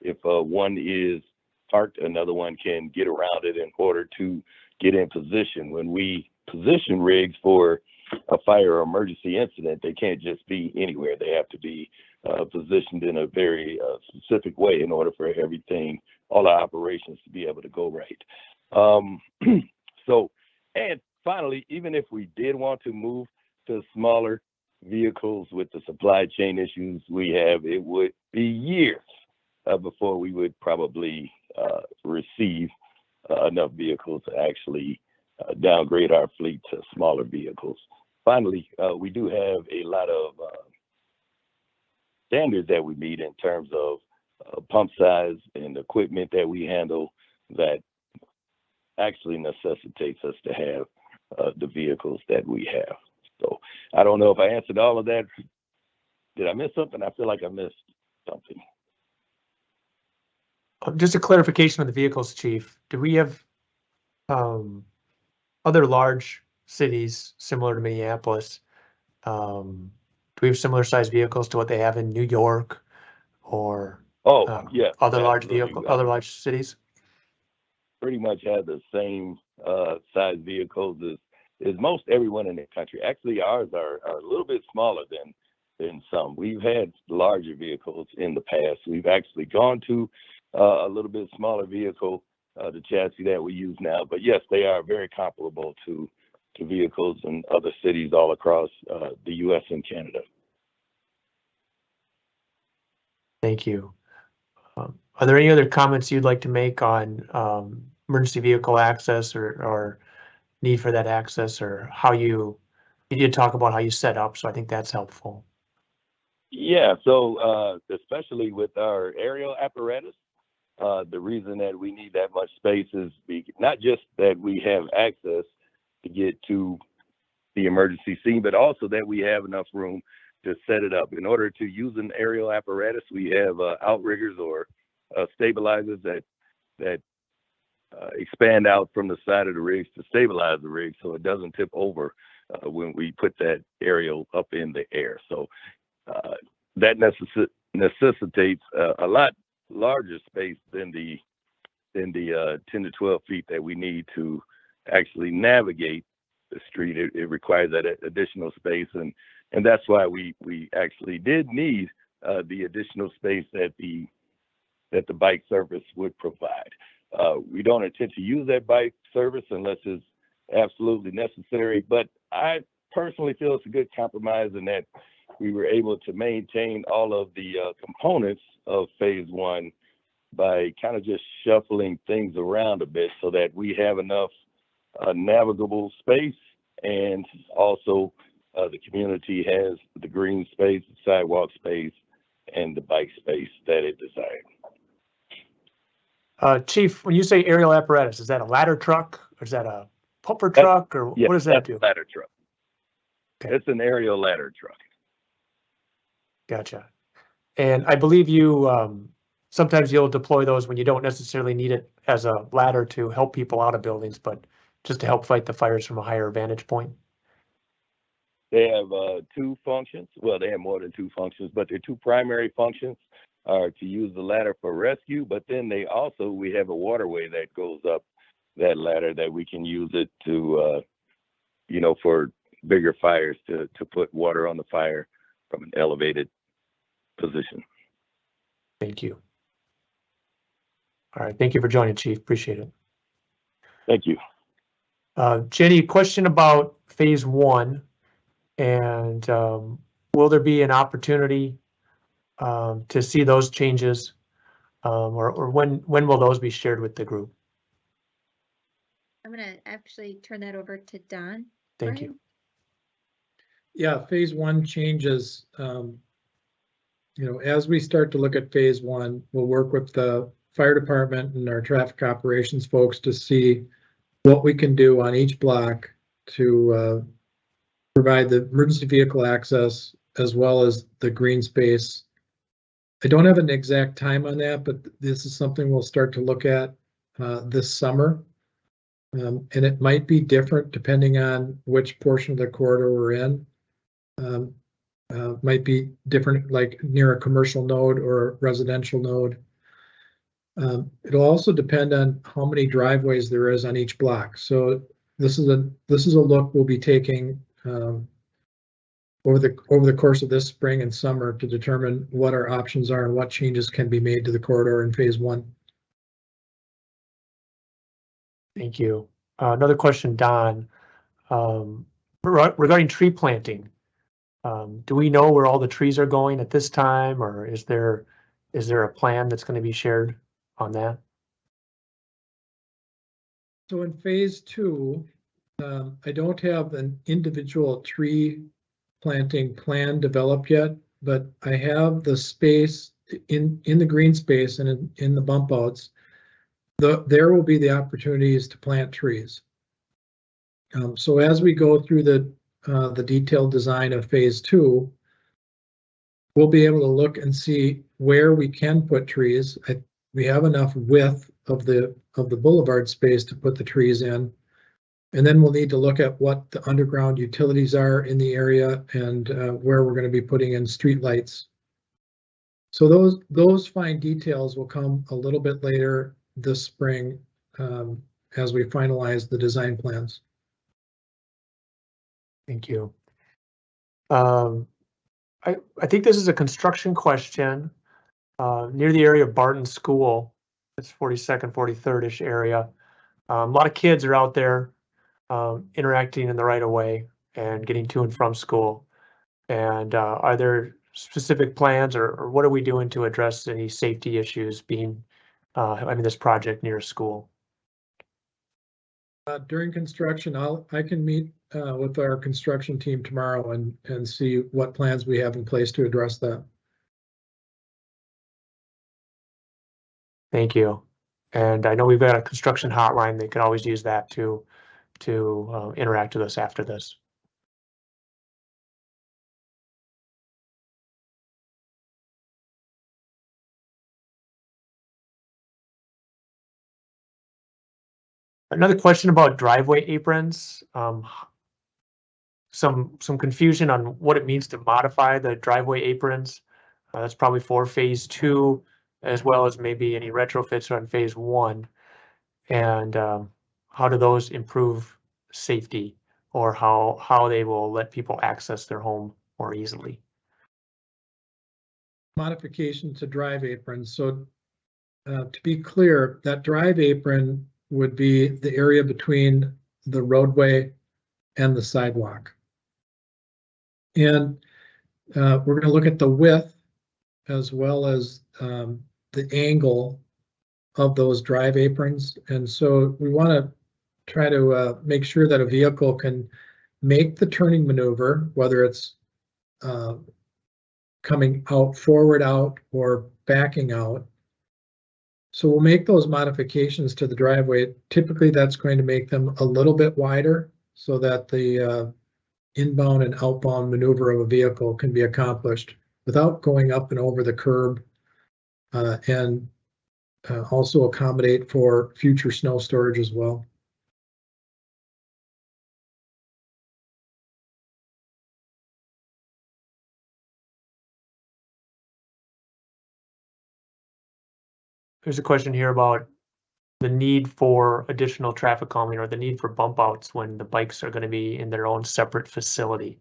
if one is parked, another one can get around it in order to get in position. When we position rigs for a fire or emergency incident, they can't just be anywhere. They have to be positioned in a very specific way in order for everything, all our operations to be able to go right. So, and finally, even if we did want to move to smaller vehicles with the supply chain issues we have, it would be years before we would probably receive enough vehicles to actually downgrade our fleet to smaller vehicles. Finally, we do have a lot of standards that we meet in terms of pump size and equipment that we handle that actually necessitates us to have the vehicles that we have. So I don't know if I answered all of that. Did I miss something? I feel like I missed something. Just a clarification on the vehicles, Chief. Do we have other large cities similar to Minneapolis? Do we have similar sized vehicles to what they have in New York or yeah, other large absolutely. other large cities? Pretty much have the same size vehicles as most everyone in the country. Actually, ours are a little bit smaller than some. We've had larger vehicles in the past. We've actually gone to a little bit smaller vehicle, the chassis that we use now. But yes, they are very comparable to vehicles in other cities all across the U.S. and Canada. Thank you. Are there any other comments you'd like to make on emergency vehicle access or need for that access, or how you did talk about how you set up, so I think that's helpful. Yeah, so especially with our aerial apparatus, the reason that we need that much space is not just that we have access to get to the emergency scene, but also that we have enough room to set it up. In order to use an aerial apparatus, we have outriggers or stabilizers that expand out from the side of the rigs to stabilize the rig so it doesn't tip over when we put that aerial up in the air. So that necessitates a lot larger space than the 10 to 12 feet that we need to actually navigate the street. It requires that additional space, and that's why we actually did need the additional space that the bike service would provide. We don't intend to use that bike service unless it's absolutely necessary, but I personally feel it's a good compromise in that we were able to maintain all of the components of phase one by kind of just shuffling things around a bit so that we have enough navigable space, and also the community has the green space, the sidewalk space, and the bike space that it desired. Chief, when you say aerial apparatus, is that a ladder truck, or is that a pumper truck, or what does that do? That's a ladder truck. Okay. It's an aerial ladder truck. Gotcha. And I believe you sometimes you'll deploy those when you don't necessarily need it as a ladder to help people out of buildings, but just to help fight the fires from a higher vantage point. They have two functions. Well, they have more than two functions, but their two primary functions are to use the ladder for rescue, but then we have a waterway that goes up that ladder that we can use it to, for bigger fires to put water on the fire from an elevated position. Thank you. All right. Thank you for joining, Chief. Appreciate it. Thank you. Jenny, question about phase one, and will there be an opportunity to see those changes, or when will those be shared with the group? I'm going to actually turn that over to Don. Thank you. Yeah, phase one changes. As we start to look at phase one, we'll work with the fire department and our traffic operations folks to see what we can do on each block to provide the emergency vehicle access as well as the green space. I don't have an exact time on that, but this is something we'll start to look at this summer. And it might be different depending on which portion of the corridor we're in. Might be different, like near a commercial node or a residential node. It'll also depend on how many driveways there is on each block. So this is a look we'll be taking over the course of this spring and summer to determine what our options are and what changes can be made to the corridor in phase 1. Thank you. Another question, Don, regarding tree planting. Do we know where all the trees are going at this time, or is there a plan that's going to be shared on that? So in phase 2, I don't have an individual tree planting plan developed yet, but I have the space in the green space and in the bump outs. There will be the opportunities to plant trees. So as we go through the detailed design of phase 2, we'll be able to look and see where we can put trees. We have enough width of the boulevard space to put the trees in. And then we'll need to look at what the underground utilities are in the area and where we're going to be putting in street lights. So those fine details will come a little bit later this spring as we finalize the design plans. Thank you. I think this is a construction question near the area of Barton School. It's 42nd, 43rd-ish area. A lot of kids are out there interacting in the right of way and getting to and from school. And are there specific plans or what are we doing to address any safety issues being having this project near school? During construction, I can meet with our construction team tomorrow and see what plans we have in place to address that. Thank you. And I know we've got a construction hotline. They could always use that to interact with us after this. Another question about driveway aprons. Some confusion on what it means to modify the driveway aprons. That's probably for phase 2, as well as maybe any retrofits on phase 1. And how do those improve safety, or how they will let people access their home more easily? Modification to drive aprons. So to be clear, that drive apron would be the area between the roadway and the sidewalk. And we're going to look at the width as well as the angle of those drive aprons. And so we want to try to make sure that a vehicle can make the turning maneuver, whether it's coming out forward out or backing out. So we'll make those modifications to the driveway. Typically that's going to make them a little bit wider so that the inbound and outbound maneuver of a vehicle can be accomplished without going up and over the curb, and also accommodate for future snow storage as well. There's a question here about the need for additional traffic calming or the need for bump outs when the bikes are going to be in their own separate facility.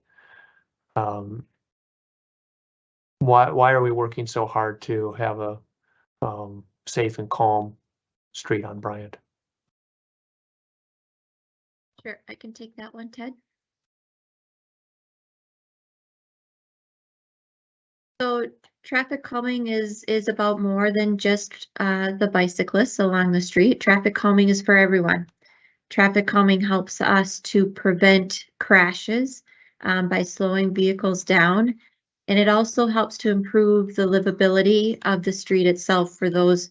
Why are we working so hard to have a safe and calm street on Bryant? Sure, I can take that one, Ted. So traffic calming is about more than just the bicyclists along the street. Traffic calming is for everyone. Traffic calming helps us to prevent crashes by slowing vehicles down. And it also helps to improve the livability of the street itself for those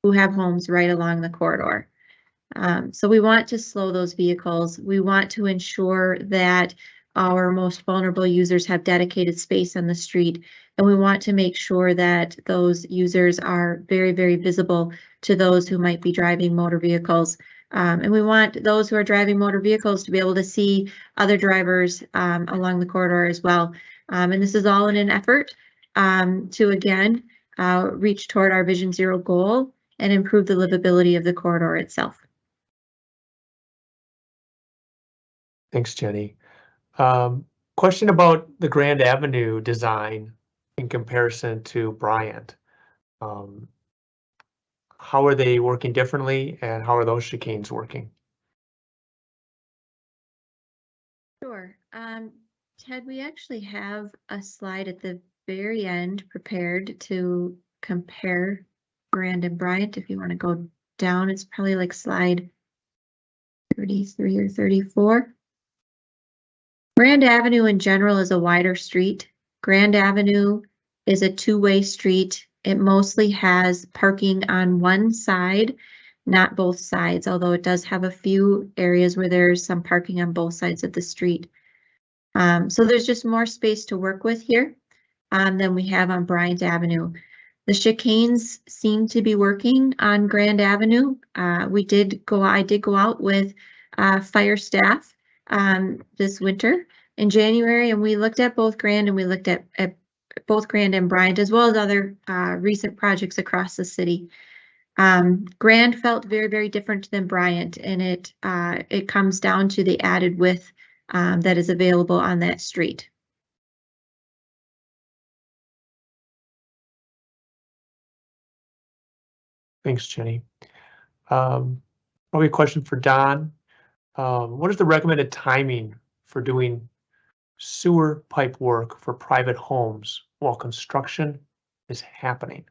who have homes right along the corridor. So we want to slow those vehicles. We want to ensure that our most vulnerable users have dedicated space on the street. And we want to make sure that those users are very, very visible to those who might be driving motor vehicles. And we want those who are driving motor vehicles to be able to see other drivers along the corridor as well. And this is all in an effort to, again, reach toward our Vision Zero goal and improve the livability of the corridor itself. Thanks, Jenny. Question about the Grand Avenue design in comparison to Bryant. How are they working differently, and how are those chicanes working? Sure. Ted, we actually have a slide at the very end prepared to compare Grand and Bryant. If you want to go down, it's probably like slide 33 or 34. Grand Avenue in general is a wider street. Grand Avenue is a two-way street. It mostly has parking on one side, not both sides, although it does have a few areas where there's some parking on both sides of the street. So there's just more space to work with here than we have on Bryant Avenue. The chicanes seem to be working on Grand Avenue. I did go out with fire staff this winter in January, and we looked at both Grand and we looked at both Grand and Bryant, as well as other recent projects across the city. Grand felt very, very different than Bryant, and it comes down to the added width that is available on that street. Thanks, Jenny. Probably a question for Don. What is the recommended timing for doing sewer pipe work for private homes while construction is happening?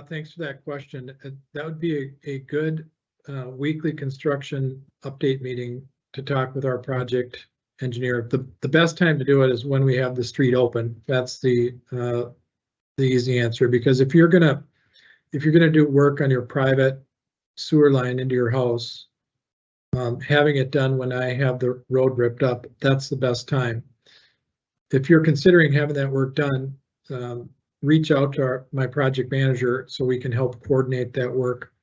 Thanks for that question. That would be a good weekly construction update meeting to talk with our project engineer. The best time to do it is when we have the street open. That's the easy answer, because if you're gonna do work on your private sewer line into your house, having it done when I have the road ripped up, that's the best time. If you're considering having that work done, reach out to my project manager so we can help coordinate that work.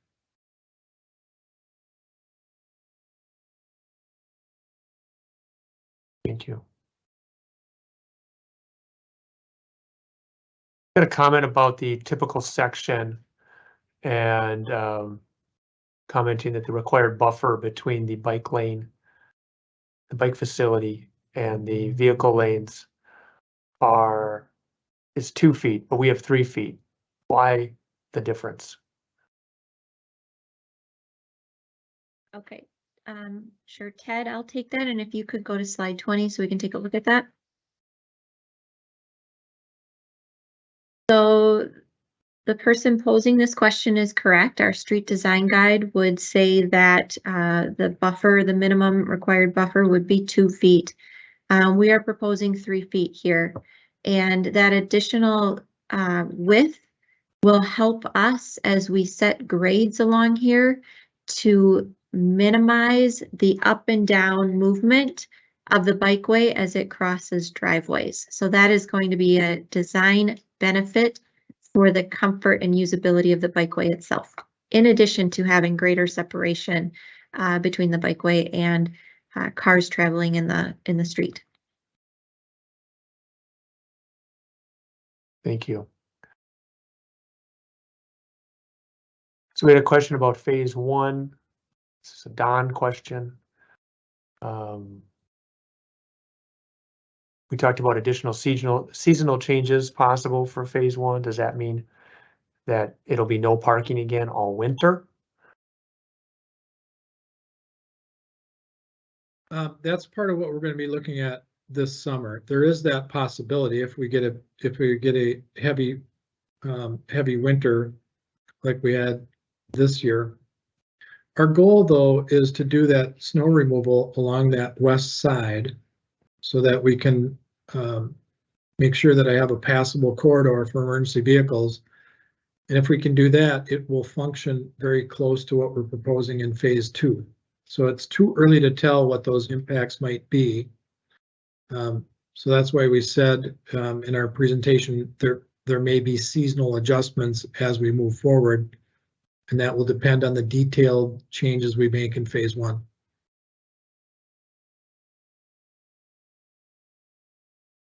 Thank you. Got a comment about the typical section and commenting that the required buffer between the bike lane, the bike facility, and the vehicle lanes is 2 feet, but we have 3 feet. Why the difference? Okay, sure, Ted, I'll take that, and if you could go to slide 20 so we can take a look at that. So the person posing this question is correct. Our street design guide would say that the minimum required buffer would be 2 feet. We are proposing 3 feet here, and that additional width will help us as we set grades along here to minimize the up and down movement of the bikeway as it crosses driveways. So that is going to be a design benefit for the comfort and usability of the bikeway itself, in addition to having greater separation between the bikeway and cars traveling in the street. Thank you. So we had a question about phase 1. This is a Don question. We talked about additional seasonal changes possible for phase 1. Does that mean that it'll be no parking again all winter? That's part of what we're going to be looking at this summer. There is that possibility if we get a heavy winter like we had this year. Our goal, though, is to do that snow removal along that west side so that we can make sure that I have a passable corridor for emergency vehicles. And if we can do that, it will function very close to what we're proposing in phase 2. So it's too early to tell what those impacts might be. So that's why we said in our presentation there may be seasonal adjustments as we move forward, and that will depend on the detailed changes we make in phase 1.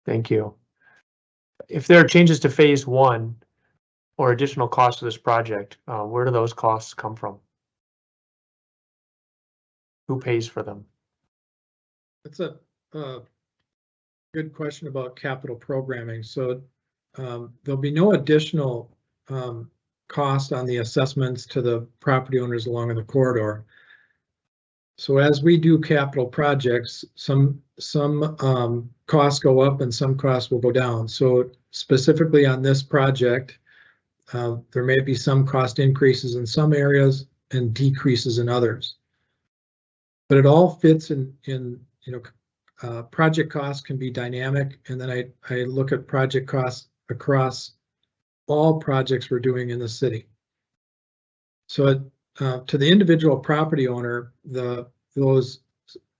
Thank you. if there are changes to phase one or additional costs to this project, where do those costs come from? Who pays for them? That's a good question about capital programming. So there'll be no additional cost on the assessments to the property owners along the corridor. So as we do capital projects, some costs go up and some costs will go down. So specifically on this project, there may be some cost increases in some areas and decreases in others. But it all fits in project costs can be dynamic, and then I look at project costs across all projects we're doing in the city. So to the individual property owner, those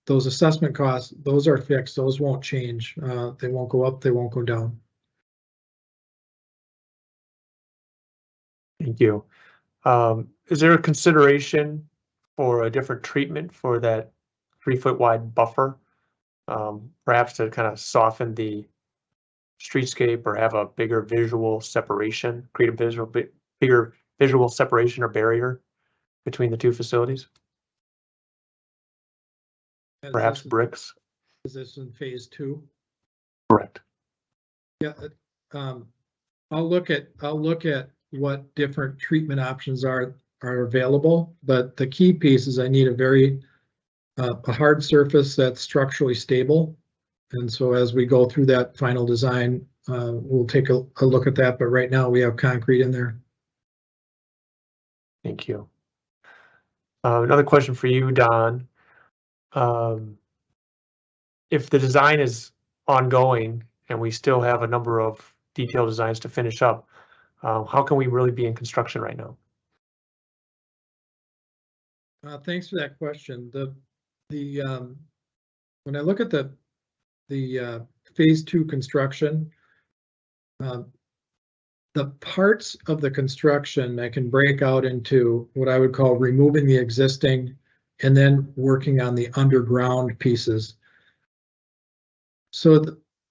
assessment costs, those are fixed, those won't change. They won't go up, they won't go down. Thank you. Is there a consideration for a different treatment for that 3-foot wide buffer? Perhaps to kind of soften the streetscape or have a bigger visual separation, create a bigger visual separation or barrier between the two facilities? Perhaps bricks? Is this in phase 2? Correct. Yeah, I'll look at what different treatment options are available, but the key piece is I need a hard surface that's structurally stable. And so as we go through that final design, we'll take a look at that, but right now we have concrete in there. Thank you. Another question for you, Don. If the design is ongoing and we still have a number of detailed designs to finish up, how can we really be in construction right now? Thanks for that question. When I look at the phase 2 construction, the parts of the construction I can break out into what I would call removing the existing and then working on the underground pieces. So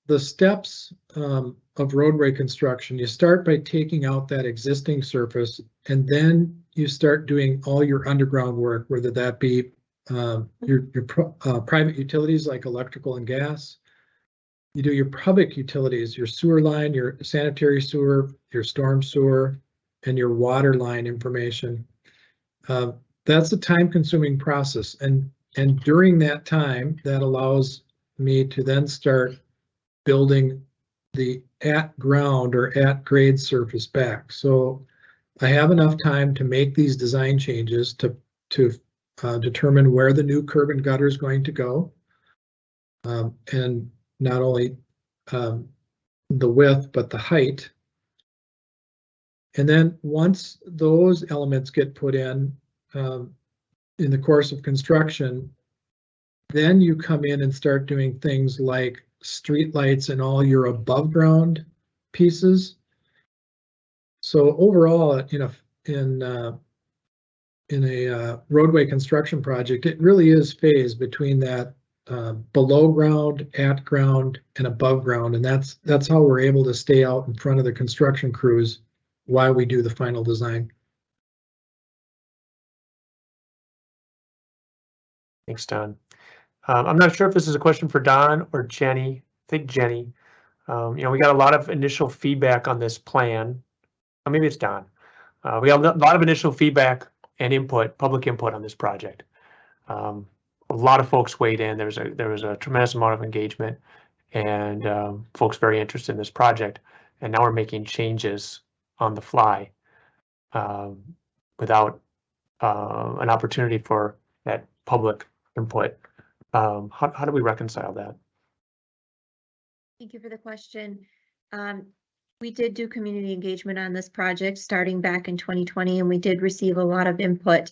the steps of roadway construction, you start by taking out that existing surface, and then you start doing all your underground work, whether that be your private utilities like electrical and gas. You do your public utilities, your sewer line, your sanitary sewer, your storm sewer, and your water line information. That's a time-consuming process, and during that time, that allows me to then start building the at-ground or at-grade surface back. So I have enough time to make these design changes to determine where the new curb and gutter is going to go, and not only the width, but the height. And then once those elements get put in the course of construction, then you come in and start doing things like street lights and all your above ground pieces. So overall, in a roadway construction project, it really is phased between that below ground, at ground, and above ground, and that's how we're able to stay out in front of the construction crews while we do the final design. Thanks, Don. I'm not sure if this is a question for Don or Jenny. I think Jenny. We got a lot of initial feedback on this plan. Or maybe it's Don. We got a lot of initial feedback and input, public input on this project. A lot of folks weighed in. There was a tremendous amount of engagement, and folks very interested in this project. And now we're making changes on the fly without an opportunity for that public input. How do we reconcile that? Thank you for the question. We did do community engagement on this project starting back in 2020, and we did receive a lot of input.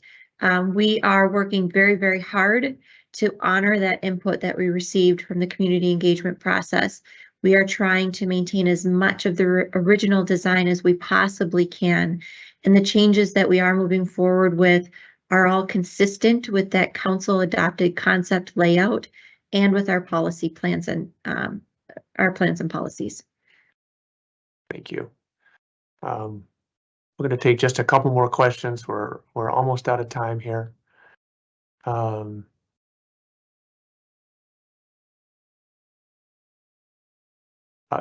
We are working very, very hard to honor that input that we received from the community engagement process. We are trying to maintain as much of the original design as we possibly can, and the changes that we are moving forward with are all consistent with that council adopted concept layout and with our policy plans and our plans and policies. Thank you. We're going to take just a couple more questions. We're almost out of time here.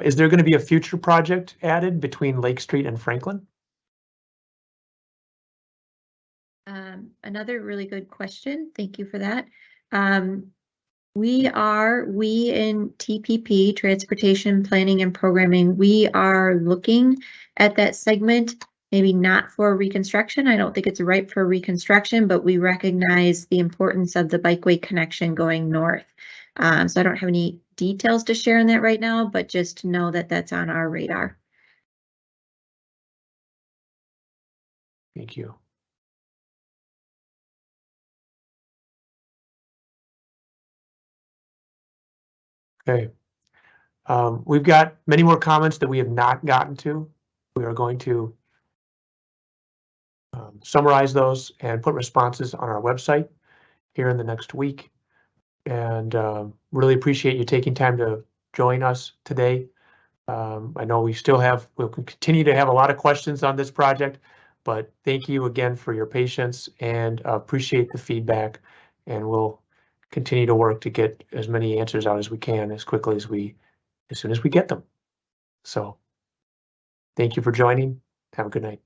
Is there going to be a future project added between Lake Street and Franklin? Another really good question. Thank you for that. We in TPP, Transportation Planning and Programming, we are looking at that segment, maybe not for reconstruction. I don't think it's ripe for reconstruction, but we recognize the importance of the bikeway connection going north. So I don't have any details to share on that right now, but just to know that that's on our radar. Thank you. Okay. We've got many more comments that we have not gotten to. We are going to summarize those and put responses on our website here in the next week. And really appreciate you taking time to join us today. I know we'll continue to have a lot of questions on this project, but thank you again for your patience and appreciate the feedback. And we'll continue to work to get as many answers out as we can as quickly as soon as we get them. So thank you for joining. Have a good night.